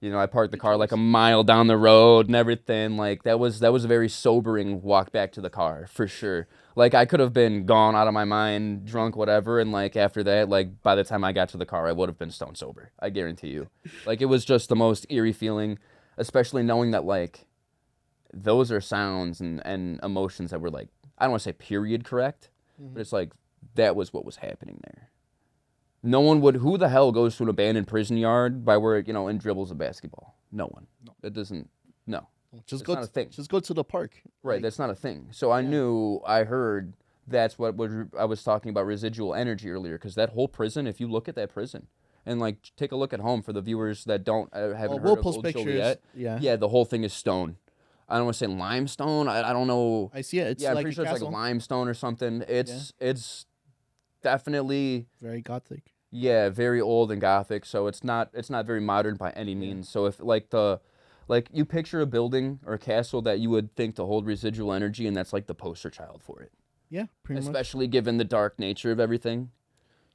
You know, I parked the car like a mile down the road and everything. Like that was a very sobering walk back to the car for sure. Like I could have been gone out of my mind, drunk, whatever, and like after that, like by the time I got to the car, I would have been stone sober. I guarantee you. Like it was just the most eerie feeling, especially knowing that like those are sounds and emotions that were like, I don't want to say period correct, but it's like that was what was happening there. No one would. Who the hell goes to an abandoned prison yard by where and dribbles a basketball? No one. No. That doesn't. No. Just it's go. not a thing. Just go to the park. Right. Like, that's not a thing. So I knew. I heard. That's what I was talking about residual energy earlier. Because that whole prison. If you look at that prison, and like take a look at home for the viewers that haven't heard we'll of post Old pictures. Joliet. Yeah. Yeah. The whole thing is stone. I don't want to say limestone. I don't know. I see it. It's I'm like pretty sure castle. it's like limestone or something. It's definitely very gothic. Yeah, very old and gothic, so it's not very modern by any means. So if like you picture a building or a castle that you would think to hold residual energy, and that's like the poster child for it. Yeah, pretty much. Especially given the dark nature of everything.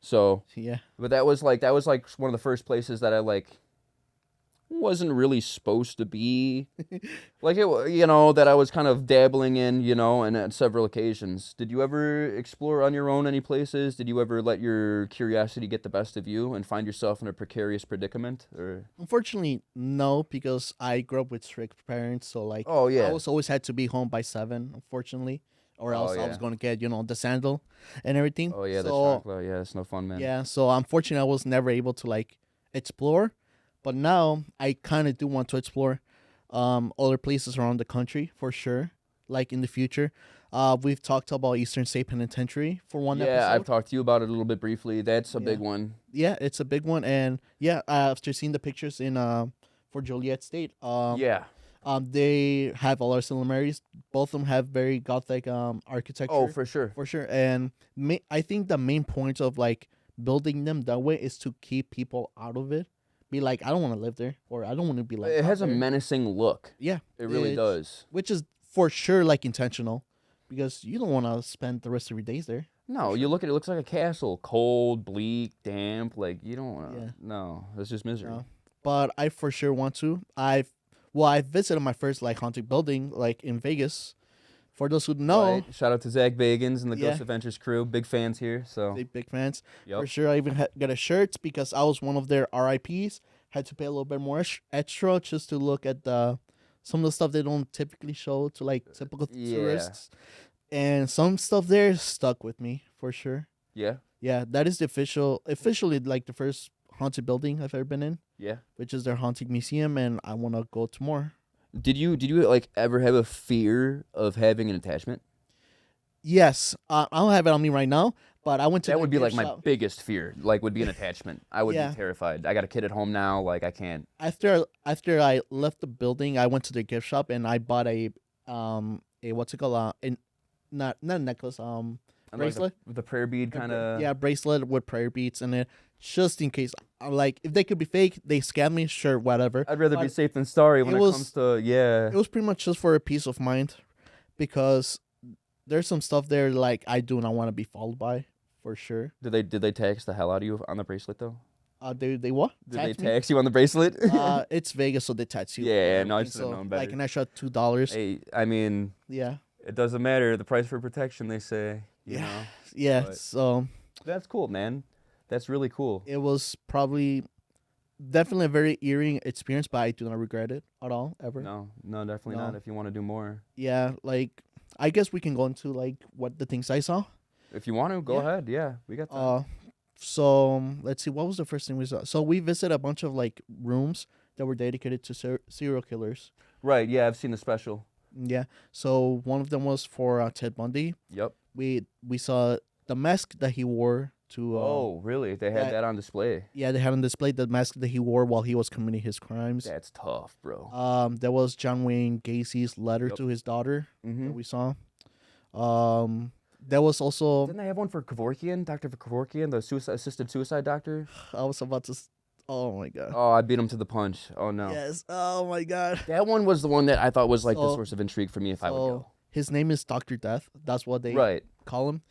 So yeah. But that was like one of the first places that I like wasn't really supposed to be. Like it, that I was kind of dabbling in, and at several occasions. Did you ever explore on your own any places? Did you ever let your curiosity get the best of you and find yourself in a precarious predicament? Or Unfortunately, no, because I grew up with strict parents, so like oh yeah, I was always had to be home by 7, unfortunately, or else I was gonna get the sandal and everything. Oh yeah, so, the chocolate. Yeah, it's no fun, man. Yeah, so unfortunately, I was never able to like explore. But now I kind of do want to explore other places around the country for sure. Like in the future, we've talked about Eastern State Penitentiary for one episode. Yeah, I've talked to you about it a little bit briefly. That's a big one. Yeah, it's a big one, and yeah, after seeing the pictures in for Joliet State, they have a lot of similarities. Both of them have very gothic architecture. Oh, for sure, And I think the main point of like building them that way is to keep people out of it. Be like, I don't want to live there, or I don't want to be like. It has a menacing look. Yeah, it really does. Which is for sure like intentional, because you don't want to spend the rest of your days there. No, you look at it, it looks like a castle, cold, bleak, damp. Like you don't want to. Yeah. No, that's just misery. No. but I for sure want to. I visited my first like haunted building like in Vegas. For those who know, Right. Shout out to Zach Bagans and the yeah, Ghost Adventures crew. Big fans here. So, big fans. yep. For sure, I even got a shirt because I was one of their RIPs. Had to pay a little bit more extra just to look at the some of the stuff they don't typically show to like typical Yeah. tourists, and some stuff there stuck with me for sure. Yeah. Yeah, that is the officially like the first haunted building I've ever been in, Yeah. which is their haunted museum, and I want to go to more. Did you like ever have a fear of having an attachment? Yes, I don't have it on me right now, but I went to That the would be like gift my shop. biggest fear. Like would be an attachment. I would Yeah. be terrified. I got a kid at home now. Like I can't. After I left the building, I went to the gift shop and I bought a what's it called not a necklace And, like, bracelet. the prayer bead kind of. Yeah, bracelet with prayer beads in it, just in case. Like if they could be fake, they scam me. Sure, whatever. I'd rather be But safe than sorry when it it was- comes to yeah. It was pretty much just for a peace of mind, because there's some stuff there like I do not want to be followed by, for sure. Did they tax the hell out of you on the bracelet though? They what? Did they Tax me? tax you on the bracelet? It's Vegas, so they tax you. Yeah, for no, I everything, should've known better. Like an extra $2. Hey, I mean, Yeah, it doesn't matter. The price for protection, they say. You Yeah. know? yeah. But- So That's cool, man. That's really cool. it was probably definitely a very eerie experience, but I do not regret it at all ever. No, definitely No. not. If you want to do more, Yeah, like I guess we can go into like what the things I saw. if you want to, go Yeah. ahead. Yeah, we got that. So let's see, what was the first thing we saw? So we visited a bunch of like rooms that were dedicated to serial killers. Right. Yeah, I've seen the special. Yeah. So one of them was for Ted Bundy. Yep. We saw the mask that he wore to. Oh, really? They had that- that on display. Yeah, they had on display the mask that he wore while he was committing his crimes. That's tough, bro. There was John Wayne Gacy's letter Yep. to his daughter Mm-hmm. that we saw. There was also Didn't they have one for Kevorkian, Dr. Kevorkian, the assisted suicide doctor? I was about to. Oh my god. Oh, I beat him to the punch. Oh no. Yes. Oh my god. That one was the one that I thought was like the So- source of intrigue for me if I would go. His name is Doctor Death. That's what they Right. call him.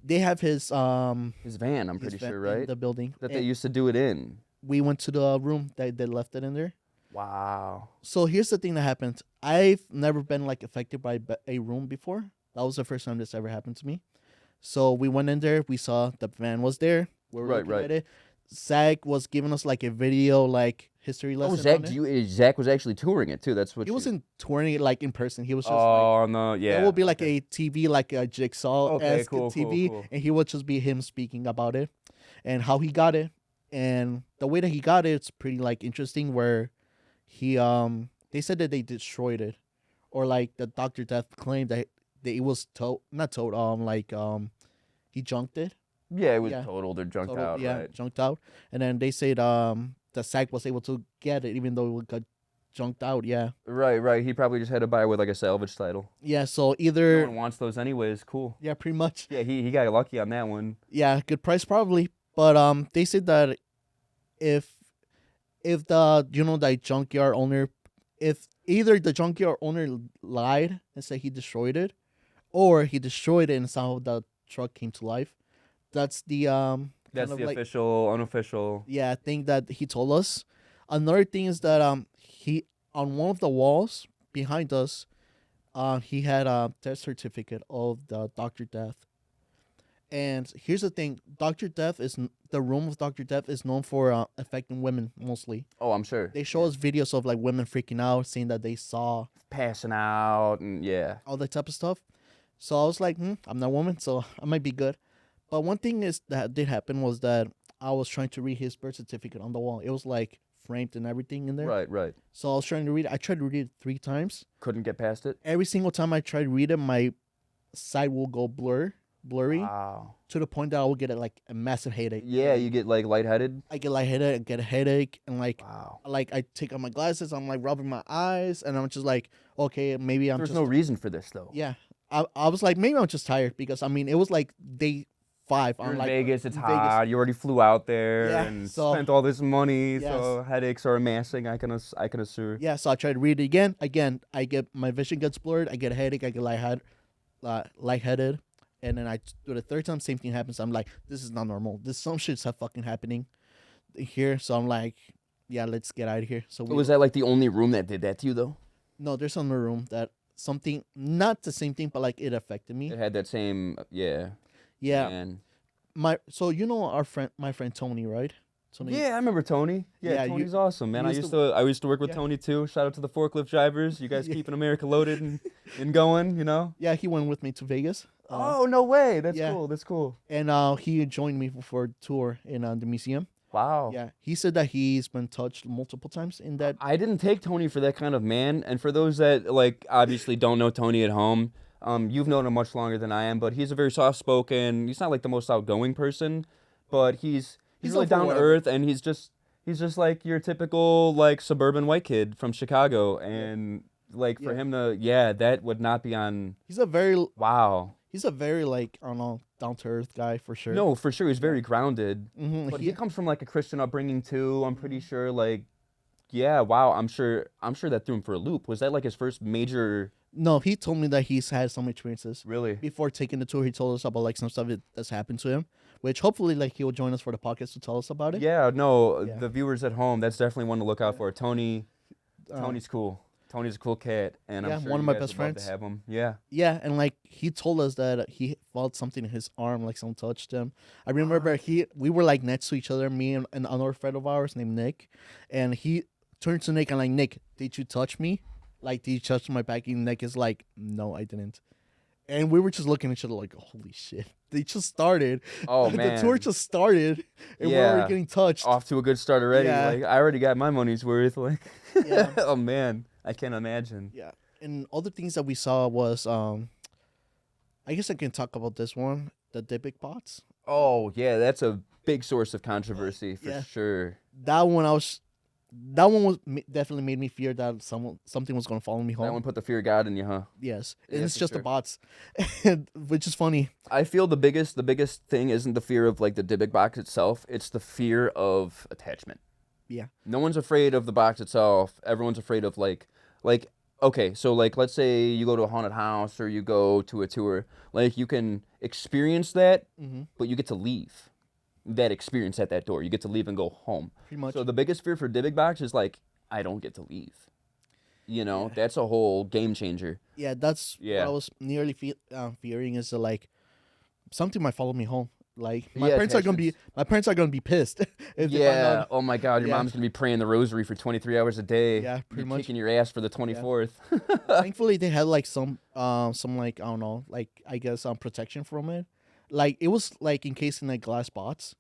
They have his His van, I'm his pretty van sure, in right? the building. That they And used to do it in. we went to the room that they left it in there. Wow. So here's the thing that happened. I've never been like affected by a room before. That was the first time this ever happened to me. So we went in there. We saw the van was there. We were Right, looking right. at it. Zach was giving us like a video, like history lesson. Oh, Zach, on it. Zach was actually touring it too. That's what He you- wasn't touring it like in person. He was just like, Oh no, yeah. it will be like okay. a TV, like a Jigsaw esque cool, cool, TV, cool. and he would just be him speaking about it and how he got it, and the way that he got it. It's pretty like interesting. Where he they said that they destroyed it, or like the Doctor Death claimed that it was not towed he junked it. Yeah, it was yeah. totaled or junked Total- out, yeah, right? junked out, and then they said the Zach was able to get it even though it got junked out. Yeah, Right. He probably just had to buy it with like a salvage title. yeah. So No either one wants those anyways. Cool. yeah, pretty much. Yeah, he got lucky on that one. Yeah, good price probably. But they said that if the the junkyard owner, if either the junkyard owner lied and said he destroyed it, or he destroyed it and somehow the truck came to life, that's the That's kind of the like official, unofficial. yeah thing that he told us. Another thing is that he on one of the walls behind us, he had a death certificate of the Doctor Death. And here's the thing: Doctor Death the room of Doctor Death is known for affecting women mostly. Oh, I'm sure. They show us videos of like women freaking out, saying that they saw Passing out and yeah. all that type of stuff. So I was like, I'm not a woman, so I might be good. But one thing is that did happen was that I was trying to read his birth certificate on the wall. It was like framed and everything in there. Right. So I was trying to read it. I tried to read it 3 times. Couldn't get past it. Every single time I tried to read it, my side will go blurry, Wow. to the point that I will get like a massive headache. Yeah, you get like lightheaded. I get lightheaded, I get a headache, and Wow. I take off my glasses. I'm like rubbing my eyes, and I'm just like, okay, maybe I'm There's just no reason for this though. yeah. I was like, maybe I'm just tired because I mean it was like day 5. You're I'm in like Vegas, it's in hot. You already flew out there Yeah, and so- spent all this money, Yes. so headaches are amassing. I can assure. Yeah, so I tried to read it again. Again, I get my vision gets blurred. I get a headache. I get lightheaded, and then I do the 3rd time. Same thing happens. I'm like, this is not normal. Some shit's fucking happening here. So I'm like, yeah, let's get out of here. So we Was that like the only room that did that to you though? no, there's another room that something not the same thing, but like it affected me. It had that same, yeah. Yeah, Man. so you know my friend Tony, right? Tony. Yeah, I remember Tony. Yeah, Yeah, Tony's awesome, man. you I used to work with yeah. Tony too. Shout out to the forklift drivers. You guys Yeah. keeping America loaded and going, you know? Yeah, he went with me to Vegas. Oh, no way. That's yeah. cool. That's cool. And he joined me for a tour in the museum. Wow. Yeah, he said that he's been touched multiple times in that. I didn't take Tony for that kind of man. And for those that like obviously don't know Tony at home, you've known him much longer than I am, but he's a very soft spoken. He's not like the most outgoing person, but he's really up for down to whatever. earth, and he's just like your typical like suburban white kid from Chicago. And like for Yeah. him to that would not be on. He's a very Wow. like I don't know, down to earth guy for sure. No, for sure he's very grounded. Hmm But he comes from like a Christian upbringing too. I'm pretty sure like yeah, wow, I'm sure that threw him for a loop. Was that like his first major No, he told me that he's had some experiences really? before taking the tour. He told us about like some stuff that's happened to him, which hopefully like he will join us for the podcast to tell us about it. Yeah, no, Yeah. the viewers at home, that's definitely one to look out for. Tony Um, Tony's cool. Tony's a cool cat, and yeah, I'm sure one of you my guys best would love friends. to have him. Yeah. Yeah, and like he told us that he felt something in his arm, like someone touched him. I remember we were like next to each other, me and another friend of ours named Nick, and he turned to Nick and like, Nick, did you touch me? Like, did you touch my back? And Nick is like, no, I didn't. And we were just looking at each other like, holy shit, they just started. Oh The man. tour just started, and we're Yeah. already getting touched. Off to a good start already. Yeah. Like I already got my money's worth. Like Yeah. oh man, I can't imagine. Yeah, and other things that we saw was I guess I can talk about this one, the Dybbuk bots. Oh yeah, that's a big source of controversy for Yeah. sure. That one definitely made me fear that something was gonna follow me home. That one put the fear of God in you, huh? Yes, and Yeah, it's for just sure. the bots, which is funny. I feel the biggest thing isn't the fear of like the Dybbuk box itself. It's the fear of attachment. Yeah. No one's afraid of the box itself. Everyone's afraid of like okay, so like let's say you go to a haunted house or you go to a tour, like you can experience that, Mm-hmm. but you get to leave that experience at that door. You get to leave and go home. Pretty much. So the biggest fear for Dybbuk box is like I don't get to leave. You know, Yeah. that's a whole game changer. Yeah, that's Yeah. what I was nearly fearing is like something might follow me home. Like my Yeah, parents are gonna be pissed if they find Yeah. out. Oh my God, your Yeah. mom's gonna be praying the rosary for 23 hours a day. Yeah, Be pretty much. kicking your ass for the 24th. Thankfully, they had like some like I don't know, like I guess protection from it. Like it was like encased in like glass bots,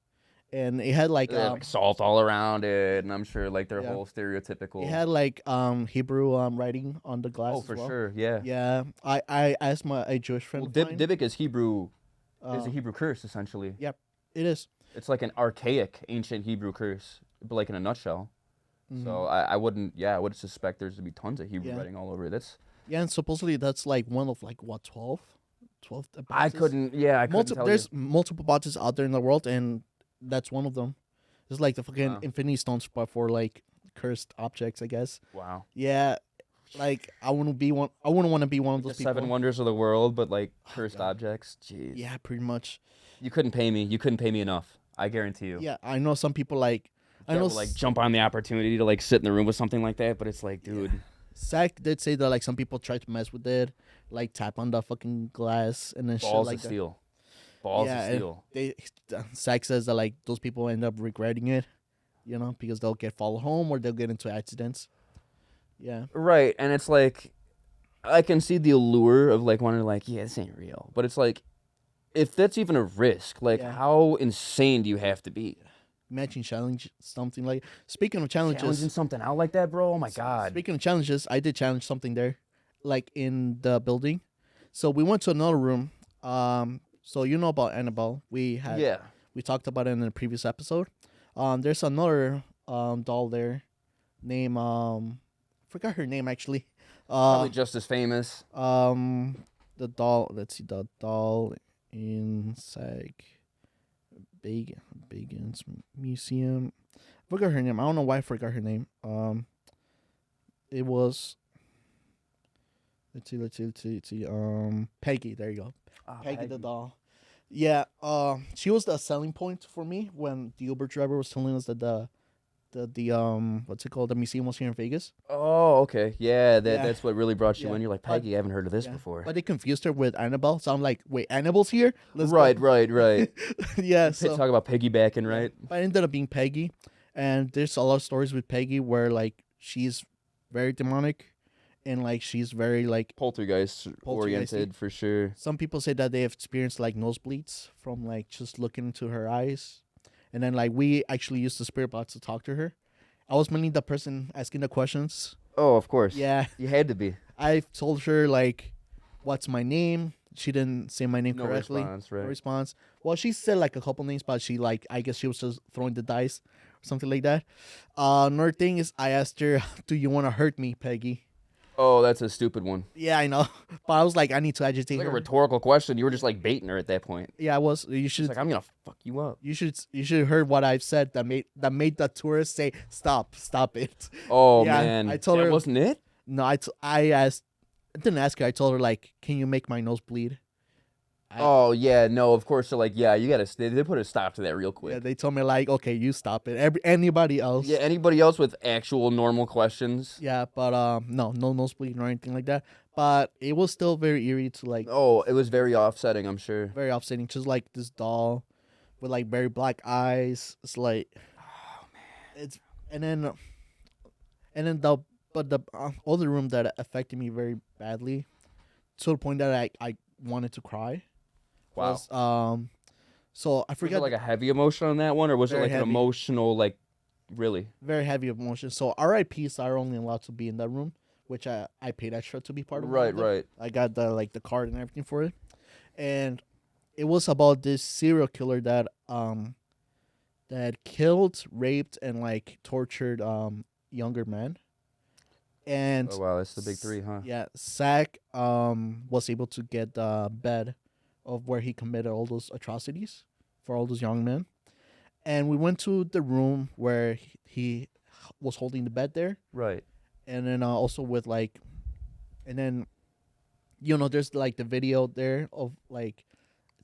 and it had like They had, like salt all around it, and I'm sure like their Yeah. whole stereotypical. it had like Hebrew writing on the glass. Oh, as for well. sure, yeah. Yeah, I asked a Jewish friend. Well, of mine, Dybbuk is Hebrew. Is uh, a Hebrew curse essentially. it is. It's like an archaic, ancient Hebrew curse, but like in a nutshell. Mhm. So I wouldn't, I would suspect there's to be tons of Hebrew Yeah. writing all over it. That's Yeah, and supposedly that's like one of like what 12 I bots? couldn't tell There's you. multiple bots out there in the world, and that's one of them. It's like the fucking Wow. Infinity Stones, but for like cursed objects, I guess. Wow. Yeah, like I wouldn't be one. I wouldn't want to be one of The those people. seven wonders of the world, but like cursed God. objects. Jeez. Yeah, pretty much. You couldn't pay me. You couldn't pay me enough. I guarantee you. Yeah, I know some people like. I That know would, like jump on the opportunity to like sit in the room with something like that, but it's like, dude. Zach did say that like some people try to mess with it, like tap on the fucking glass and then shit Balls like of that. steel. Balls Yeah, of and steel. They Zach says that like those people end up regretting it, you know, because they'll get followed home or they'll get into accidents. Yeah. Right, and it's like, I can see the allure of like wanting to like, yeah, this ain't real, but it's like, if that's even a risk, like Yeah. how insane do you have to be? Imagine challenge something like. Speaking of challenges, Challenging something out like that, bro. Oh my God. Speaking of challenges, I did challenge something there, like in the building. So we went to another room. So you know about Annabelle. We talked about it in the previous episode. There's another doll there, named forgot her name actually. Probably just as famous. The doll. Let's see the doll in Bacon's Museum. Forgot her name. I don't know why I forgot her name. It was. Let's see. Peggy. There you go. Peggy the doll. Yeah. She was the selling point for me when the Uber driver was telling us that the the what's it called? The museum was here in Vegas. Oh, okay. Yeah, Yeah. that's what really brought you Yeah. in. You're like, But Peggy, I haven't heard of this yeah, before. but they confused her with Annabelle. So I'm like, wait, Annabelle's here? Let's Right, go. right. Yeah. So Talk about piggybacking, yeah. right? But it ended up being Peggy, and there's a lot of stories with Peggy where like she's very demonic, and like she's very like Poltergeist poltergeisty. oriented for sure. Some people say that they have experienced like nosebleeds from like just looking into her eyes, and then like we actually used the spirit box to talk to her. I was mainly the person asking the questions. Oh, of course. Yeah, You had to be. I told her like, "What's my name?" She didn't say my name No correctly. response, No right? response. Well, she said like a couple names, but she like I guess she was just throwing the dice or something like that. Another thing is I asked her, "Do you want to hurt me, Peggy?" Oh, that's a stupid one. Yeah, I know, but I was like, I need to It's agitate like a her. rhetorical question. You were just like baiting her at that point. Yeah, I was. You She's should. like, I'm gonna fuck you up. You should heard what I've said that made the tourist say stop it. Oh Yeah, man, I told that her- wasn't it. No, I asked. I didn't ask her. I told her like, can you make my nose bleed? Oh yeah, no, of course. So like, yeah, you gotta. They put a stop to that real Yeah, quick. they told me like, okay, you stop it. Anybody else? Yeah, anybody else with actual normal questions? Yeah, but no nose bleeding or anything like that. But it was still very eerie to like, Oh, it was very offsetting, I'm sure. very upsetting. Just like this doll with like very black eyes. It's like, Oh man. it's and then the other room that affected me very badly to the point that I wanted to cry. Wow. Was, so I Was forgot it like a heavy emotion on that one, or was it Very like an heavy. emotional, like, really? very heavy emotion. So RIPs are only allowed to be in that room, which I paid extra to be part of. Right, that. right. I got the card and everything for it, and it was about this serial killer that killed, raped, and like tortured younger men. And Oh wow, that's the big three, huh? yeah, Zach was able to get the bed of where he committed all those atrocities for all those young men. And we went to the room where he was holding the bed there, Right. and then also with like, and then, there's like the video there of like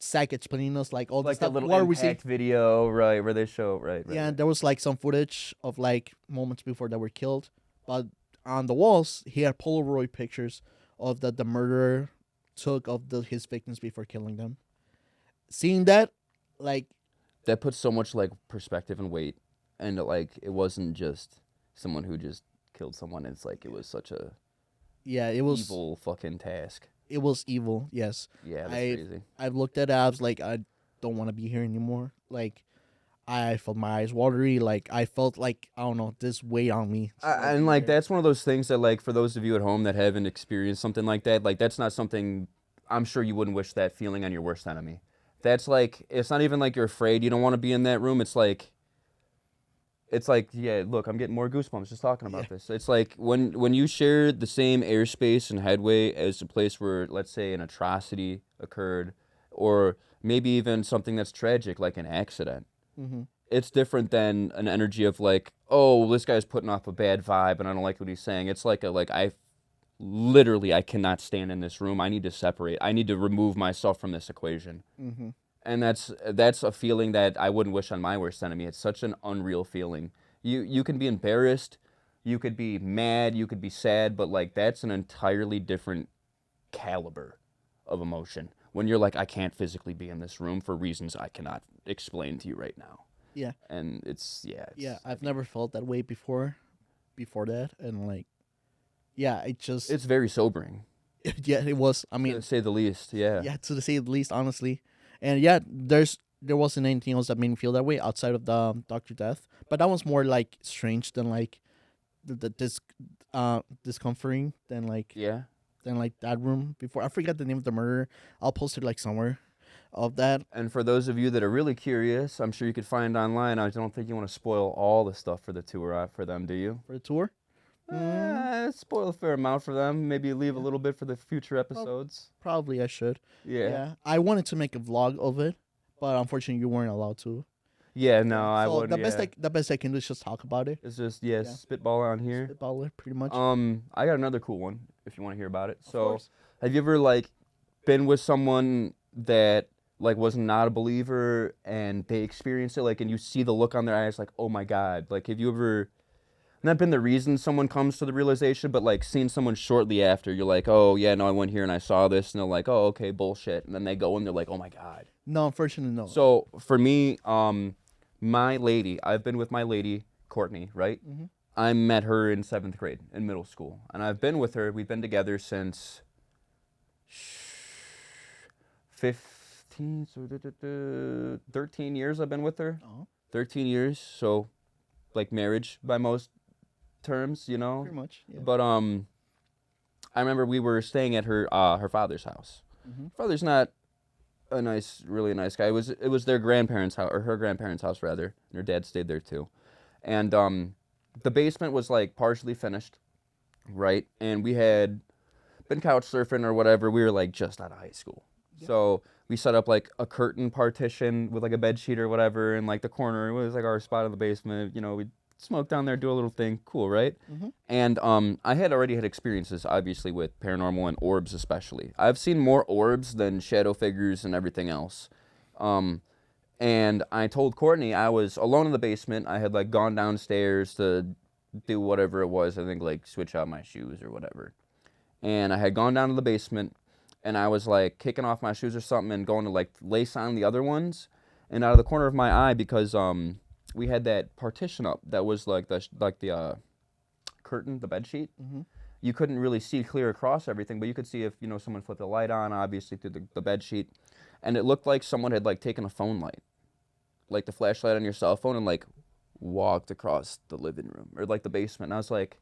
Zach explaining us like all this Like that stuff. little What are we seeing? impact video, right, where they show, right. Yeah, and right. there was like some footage of like moments before they were killed, but on the walls he had Polaroid pictures of the murderer took of his victims before killing them. Seeing that, like, That puts so much like perspective and weight, and like it wasn't just someone who just killed someone. It's like it was such a yeah, it was evil fucking task. it was evil. Yes, Yeah, that's I- crazy. I've looked at it. I was like, I don't want to be here anymore. Like, I felt my eyes watery. Like, I felt like I don't know this weight on me. And like that's one of those things that like for those of you at home that haven't experienced something like that, like that's not something I'm sure you wouldn't wish that feeling on your worst enemy. That's like it's not even like you're afraid you don't want to be in that room. It's like yeah, look, I'm getting more goosebumps just talking about this. It's like when you share the same airspace and headway as a place where let's say an atrocity occurred or maybe even something that's tragic like an accident. Mm-hmm. It's different than an energy of like, oh, this guy's putting off a bad vibe and I don't like what he's saying. It's like I cannot stand in this room. I need to separate. I need to remove myself from this equation. Mm-hmm. And that's a feeling that I wouldn't wish on my worst enemy. It's such an unreal feeling. You can be embarrassed, you could be mad, you could be sad, but like that's an entirely different caliber of emotion. When you're like, I can't physically be in this room for reasons I cannot explain to you right now. Yeah. And Yeah, I've never felt that way before that, and like, yeah, it's very sobering, yeah, it was. I mean, to say the least. Yeah. yeah, to say the least, honestly, and yeah, there wasn't anything else that made me feel that way outside of the Doctor Death, but that was more like strange than like the discomforting than like Yeah. that room before. I forgot the name of the murderer. I'll post it like somewhere of that. And for those of you that are really curious, I'm sure you could find online. I don't think you want to spoil all the stuff for the tour for them, do you? For the tour. Spoil a fair amount for them. Maybe leave a little bit for the future episodes. Probably I should. Yeah. Yeah. I wanted to make a vlog of it, but unfortunately you weren't allowed to. Yeah, no, I So wouldn't. the best I can do is just talk about it. It's just, spitball on here. Spitball it, pretty much. I got another cool one if you want to hear about it. Of So, course. have you ever like been with someone that like was not a believer and they experienced it, like, and you see the look on their eyes, like, oh my God. Like, have you ever, not been the reason someone comes to the realization, but like seeing someone shortly after, you're like, oh yeah, no, I went here and I saw this, and they're like, oh okay, bullshit, and then they go and they're like, oh my God. No, unfortunately, no. So for me, my lady, I've been with my lady, Courtney, right? Mm-hmm. I met her in 7th grade in middle school, and I've been with her. We've been together since 15, so 13 years I've been with her. Oh, 13 years, so like marriage by most terms, you know. pretty much. Yeah. But I remember we were staying at her father's house. Mm-hmm. Father's not a really nice guy. It was their grandparents' house, or her grandparents' house rather. And her dad stayed there too. And the basement was like partially finished, right? And we had been couch surfing or whatever. We were like just out of high school. Yeah. So we set up like a curtain partition with like a bed sheet or whatever in like the corner. It was like our spot in the basement. You know, we'd smoke down there, do a little thing. Cool, right? Mm-hmm. And I had already had experiences, obviously, with paranormal and orbs especially. I've seen more orbs than shadow figures and everything else. And I told Courtney I was alone in the basement. I had like gone downstairs to do whatever it was. I think like switch out my shoes or whatever. And I had gone down to the basement, and I was like kicking off my shoes or something and going to like lace on the other ones. And out of the corner of my eye, because we had that partition up that was like the curtain, the bed sheet. Mm-hmm. You couldn't really see clear across everything, but you could see if, you know, someone flipped the light on, obviously through the bed sheet. And it looked like someone had like taken a phone light, like the flashlight on your cell phone, and like walked across the living room or like the basement. And I was like,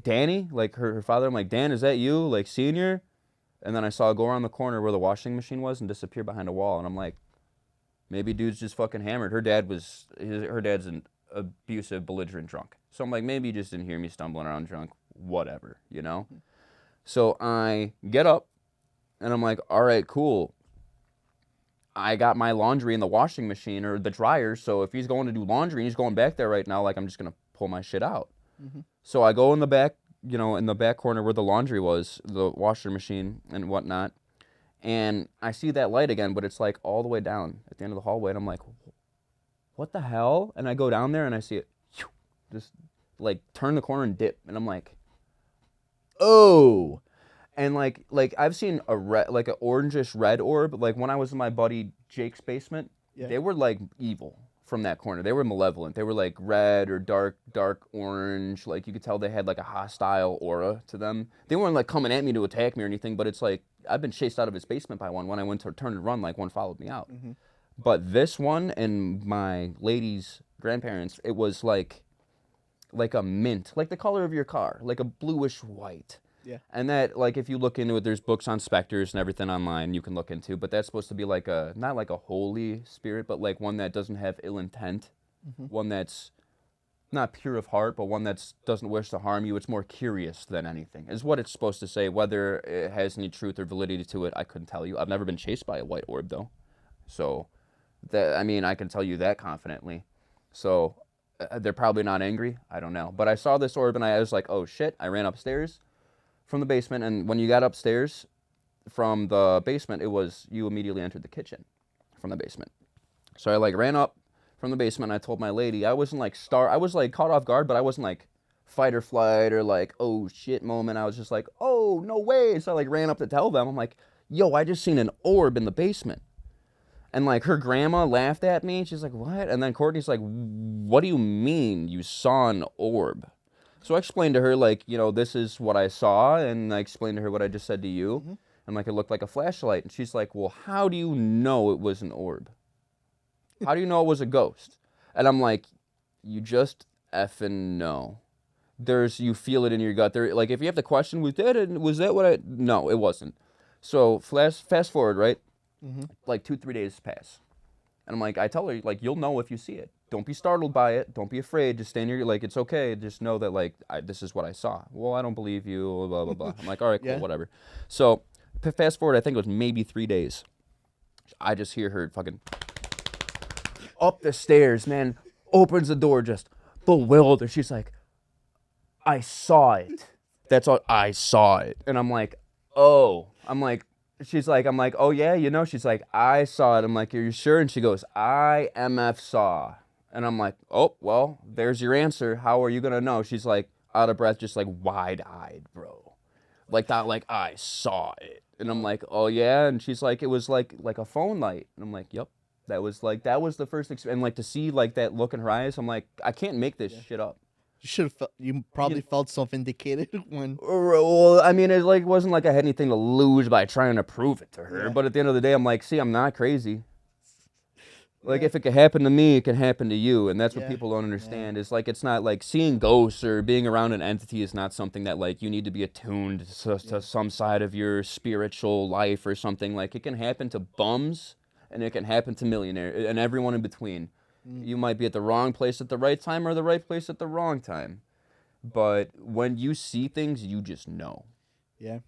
Danny, like her father, I'm like, Dan, is that you, like senior? And then I saw her go around the corner where the washing machine was and disappear behind a wall. And I'm like, maybe dude's just fucking hammered. Her dad's an abusive, belligerent drunk. So I'm like, maybe he just didn't hear me stumbling around drunk. Whatever, you know? So I get up and I'm like, all right, cool. I got my laundry in the washing machine or the dryer. So if he's going to do laundry and he's going back there right now, like I'm just going to pull my shit out. Mm-hmm. So I go in the back, you know, in the back corner where the laundry was, the washer machine and whatnot. And I see that light again, but it's like all the way down at the end of the hallway. And I'm like, what the hell? And I go down there and I see it just like turn the corner and dip. And I'm like, oh. And like I've seen a red, like an orangish red orb. Like when I was in my buddy Jake's basement, Yeah. they were like evil from that corner. They were malevolent. They were like red or dark orange. Like you could tell they had like a hostile aura to them. They weren't like coming at me to attack me or anything, but it's like I've been chased out of his basement by one. When I went to turn and run, like one followed me out. Mm-hmm. But this one and my lady's grandparents, it was like a mint, like the color of your car, like a bluish white. Yeah. And that, like, if you look into it, there's books on specters and everything online you can look into. But that's supposed to be like not like a holy spirit, but like one that doesn't have ill intent. Mm-hmm. One that's not pure of heart, but one that doesn't wish to harm you. It's more curious than anything, is what it's supposed to say. Whether it has any truth or validity to it, I couldn't tell you. I've never been chased by a white orb, though. So, I can tell you that confidently. So, they're probably not angry. I don't know. But I saw this orb, and I was like, oh, shit. I ran upstairs from the basement, and when you got upstairs from the basement, you immediately entered the kitchen from the basement. So I like ran up from the basement, and I told my lady, I wasn't like I was like caught off guard, but I wasn't like fight or flight or like, oh shit moment. I was just like, oh, no way. So I like ran up to tell them. I'm like, yo, I just seen an orb in the basement. And like her grandma laughed at me. She's like, what? And then Courtney's like, what do you mean you saw an orb? So I explained to her, like, you know, this is what I saw, and I explained to her what I just said to you, Mm-hmm. and, like, it looked like a flashlight. And she's like, well, how do you know it was an orb? How do you know it was a ghost? And I'm like, you just effing know. You feel it in your gut. Like, if you have the question, was that what no, it wasn't. So fast forward, right? Mm-hmm. Like 2-3 days pass. And I'm like, I tell her, like, you'll know if you see it. Don't be startled by it. Don't be afraid. Just stand here. Like, it's okay. Just know that, like, this is what I saw. Well, I don't believe you, blah, blah, blah. I'm like, all right, cool, Yeah. whatever. So, fast forward, I think it was maybe 3 days. I just hear her fucking up the stairs, man. Opens the door, just bewildered. She's like, I saw it. That's all. I saw it. And I'm like, oh. I'm like, she's like, I'm like, oh yeah, you know. She's like, I saw it. I'm like, are you sure? And she goes, I MF saw. And I'm like, oh well, there's your answer. How are you gonna know? She's like, out of breath, just like wide-eyed, bro. Like that, like I saw it. And I'm like, oh yeah. And she's like, it was like a phone light. And I'm like, yep. That was the first experience. And like to see like that look in her eyes, I'm like, I can't make this shit up. You should have. You probably felt self-indicated when. Well, I mean, it like wasn't like I had anything to lose by trying to prove it to her. Yeah. But at the end of the day, I'm like, see, I'm not crazy. Like Yeah. if it can happen to me, it can happen to you, and that's what Yeah. people don't understand. It's like it's not like seeing ghosts or being around an entity is not something that like you need to be attuned to some side of your spiritual life or something. Like it can happen to bums, and it can happen to millionaires and everyone in between. You might be at the wrong place at the right time or the right place at the wrong time. But when you see things, you just know. Yeah. You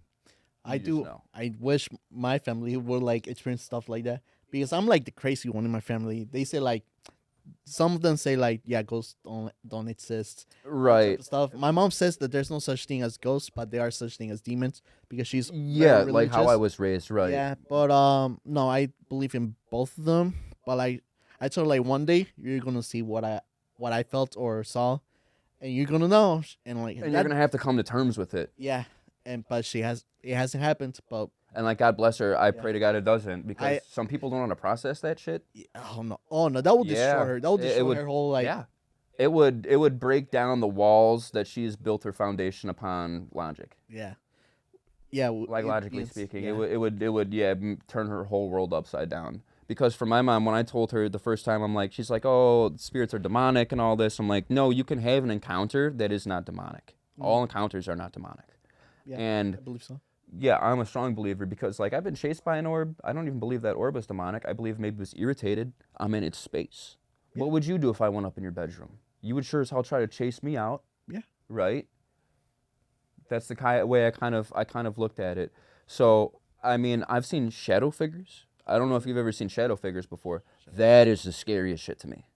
I just do. know. I wish my family would like experience stuff like that because I'm like the crazy one in my family. They say like some of them say like yeah, ghosts don't exist. That type Right. of stuff. My mom says that there's no such thing as ghosts, but there are such thing as demons because she's Yeah, very like how religious. I was raised, right. Yeah, but no, I believe in both of them. But like I told her like one day you're gonna see what I felt or saw, and you're gonna know. And like And you're going to have to come to terms with it. yeah, and but it hasn't happened. But And like God bless her, I Yeah. pray to God it doesn't because I some people don't know how to process that shit. oh no, that would Yeah, destroy her. That would it destroy would- her whole like yeah. It would break down the walls that she's built her foundation upon logic. yeah yeah. Like it logically means- speaking, yeah. it would turn her whole world upside down. Because for my mom, when I told her the first time, I'm like, she's like, oh, spirits are demonic and all this. I'm like, no, you can have an encounter that is not demonic. All encounters are not demonic. Yeah, And I believe so. yeah, I'm a strong believer because like I've been chased by an orb. I don't even believe that orb was demonic. I believe maybe it was irritated. I'm in its space. What would you do if I went up in your bedroom? You would sure as hell try to chase me out, Yeah, right? That's the way I kind of looked at it. So I mean, I've seen shadow figures. I don't know if you've ever seen shadow figures before. That is the scariest shit to me.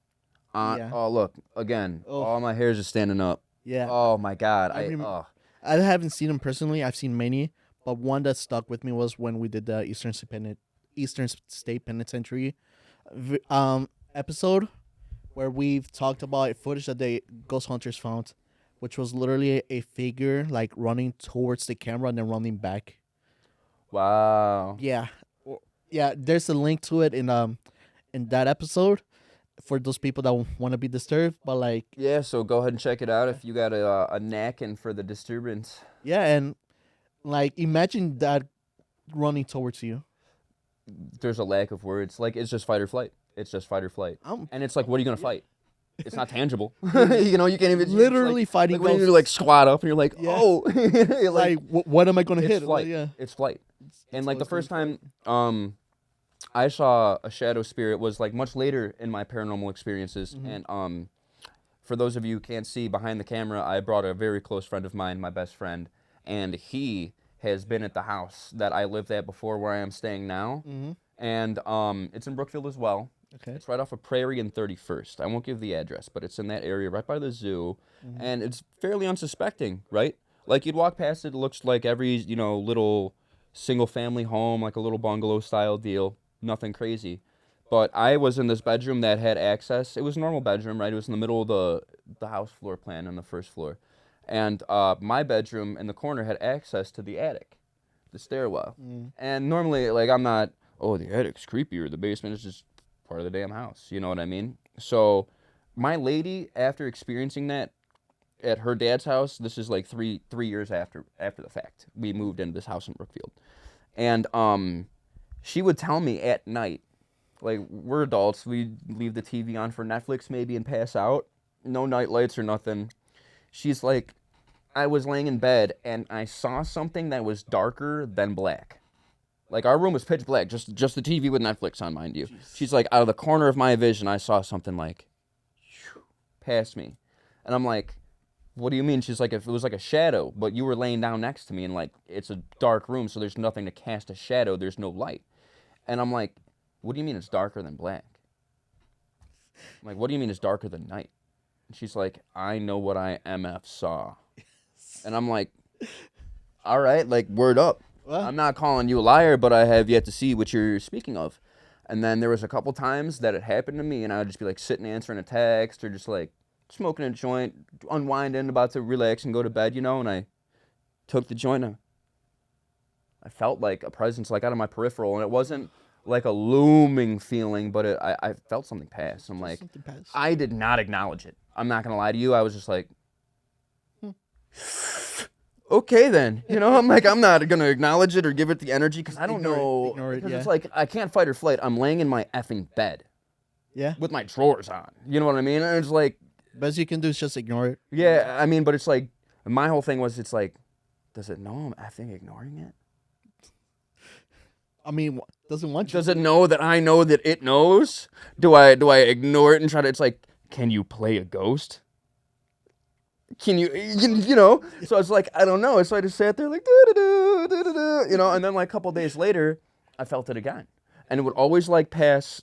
Yeah. Oh look, again, Oh. all my hairs are standing up. yeah. Oh my God, I haven't seen them personally. I've seen many, but one that stuck with me was when we did the Eastern State Penitentiary episode, where we've talked about footage that the ghost hunters found, which was literally a figure like running towards the camera and then running back. wow. Yeah, yeah. There's a link to it in that episode for those people that want to be disturbed. But like, Yeah, so go ahead and check it out if you got a knack in for the disturbance. yeah, and like imagine that running towards you. There's a lack of words. Like it's just fight or flight. It's just fight or flight. I'm And it's like, what are you gonna fight? It's not tangible. You know, you can't even literally fighting Like when you ghosts. like squat up and you're like, Yeah. oh, you're like, what am I gonna it's hit? flight. Yeah, It's flight. And like the always first gonna time, I saw a shadow spirit was like much later in my paranormal experiences. Mm-hmm. And for those of you who can't see behind the camera, I brought a very close friend of mine, my best friend, and he has been at the house that I lived at before where I am staying now. Mhm. And it's in Brookfield as well. Okay. It's right off of Prairie and 31st. I won't give the address, but it's in that area right by the zoo. Mm-hmm. And it's fairly unsuspecting, right? Like you'd walk past it, it looks like every, little single family home, like a little bungalow style deal. Nothing crazy. But I was in this bedroom that had access. It was a normal bedroom, right? It was in the middle of the house floor plan on the first floor. And my bedroom in the corner had access to the attic, the stairwell. And normally, like, I'm not, oh, the attic's creepy or the basement is just part of the damn house. You know what I mean? So my lady, after experiencing that at her dad's house, this is like three years after the fact, we moved into this house in Brookfield. And she would tell me at night, like, we're adults, we leave the TV on for Netflix maybe and pass out. No night lights or nothing. She's like, I was laying in bed and I saw something that was darker than black. Like, our room was pitch black, just the TV with Netflix on, mind you. Jeez. She's like, out of the corner of my vision, I saw something like, past me. And I'm like, what do you mean? She's like, if it was like a shadow, but you were laying down next to me and like, it's a dark room, so there's nothing to cast a shadow, there's no light. And I'm like, what do you mean it's darker than black? I'm like, what do you mean it's darker than night? And she's like, I know what I MF saw. And I'm like, all right, like, word up. What? I'm not calling you a liar, but I have yet to see what you're speaking of. And then there was a couple times that it happened to me, and I would just be like sitting answering a text or just like smoking a joint, unwinding, about to relax and go to bed, and I took the joint. And I felt like a presence like out of my peripheral, and it wasn't like a looming feeling, but I felt something pass. I'm like, Something passed. I did not acknowledge it. I'm not gonna lie to you. I was just like, okay then. I'm like, I'm not gonna acknowledge it or give it the energy because I don't know. Ignore it, Because yeah. it's like I can't fight or flight. I'm laying in my effing bed Yeah. with my drawers on. You know what I mean? And it's like, Best you can do is just ignore it. yeah. I mean, but it's like my whole thing was, it's like, does it know I'm effing ignoring it? I mean, doesn't want you. Does it know that I know that it knows? Do I ignore it and try to? It's like, can you play a ghost? Can you? So it's like, I don't know. So I just sat there like, and then like a couple days later, I felt it again, and it would always like pass.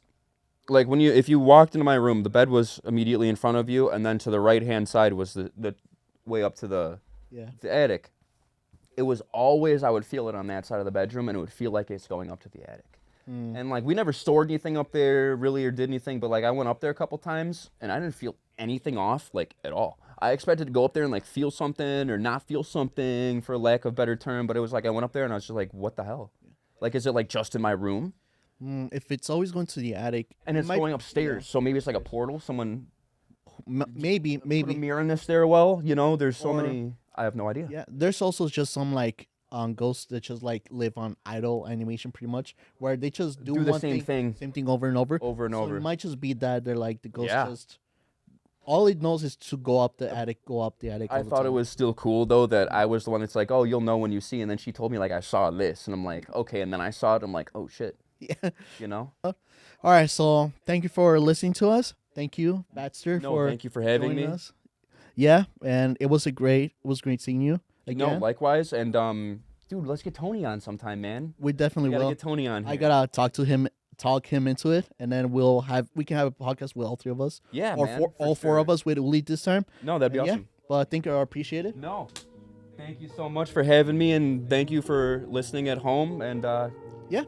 Like if you walked into my room, the bed was immediately in front of you, and then to the right hand side was the way up to the attic. It was always, I would feel it on that side of the bedroom, and it would feel like it's going up to the attic. And like we never stored anything up there really or did anything, but like I went up there a couple times and I didn't feel anything off like at all. I expected to go up there and like feel something or not feel something, for lack of a better term, but it was like I went up there and I was just like, what the hell? Like, is it like just in my room? If it's always going to the attic, And it it's might- going upstairs, so maybe it's like a portal. Someone maybe put a mirror in the stairwell. There's so many. I have no idea. Yeah, there's also just some like ghosts that just like live on idle animation, pretty much, where they just do the one same thing. same thing over and over, Over and so over. It might just be that they're like the ghost Yeah. just all it knows is to go up the attic, go up the attic. I all the thought it time. was still cool though that I was the one that's like, oh, you'll know when you see. And then she told me like I saw this, and I'm like, okay. And then I saw it. I'm like, oh shit. Yeah. All right, so thank you for listening to us. Thank you, Baxter, No, thank you for having joining me. us. Yeah, and it was great seeing you again. No, likewise. And dude, let's get Tony on sometime, man. We definitely We gotta will. get Tony on here. I gotta talk him into it, and then we can have a podcast with all three of us. Yeah, or man, four, for all four sure. of us with Elite this time. No, that'd be Yeah, awesome. but I think I appreciate it. No, thank you so much for having me, and thank you for listening at home and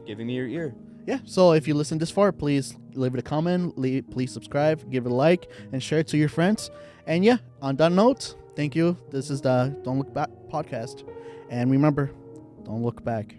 giving me your ear. Yeah, so if you listen this far, please leave it a comment, please subscribe, give it a like, and share it to your friends. And yeah, on that note, thank you. This is the Don't Look Back podcast. And remember, don't look back.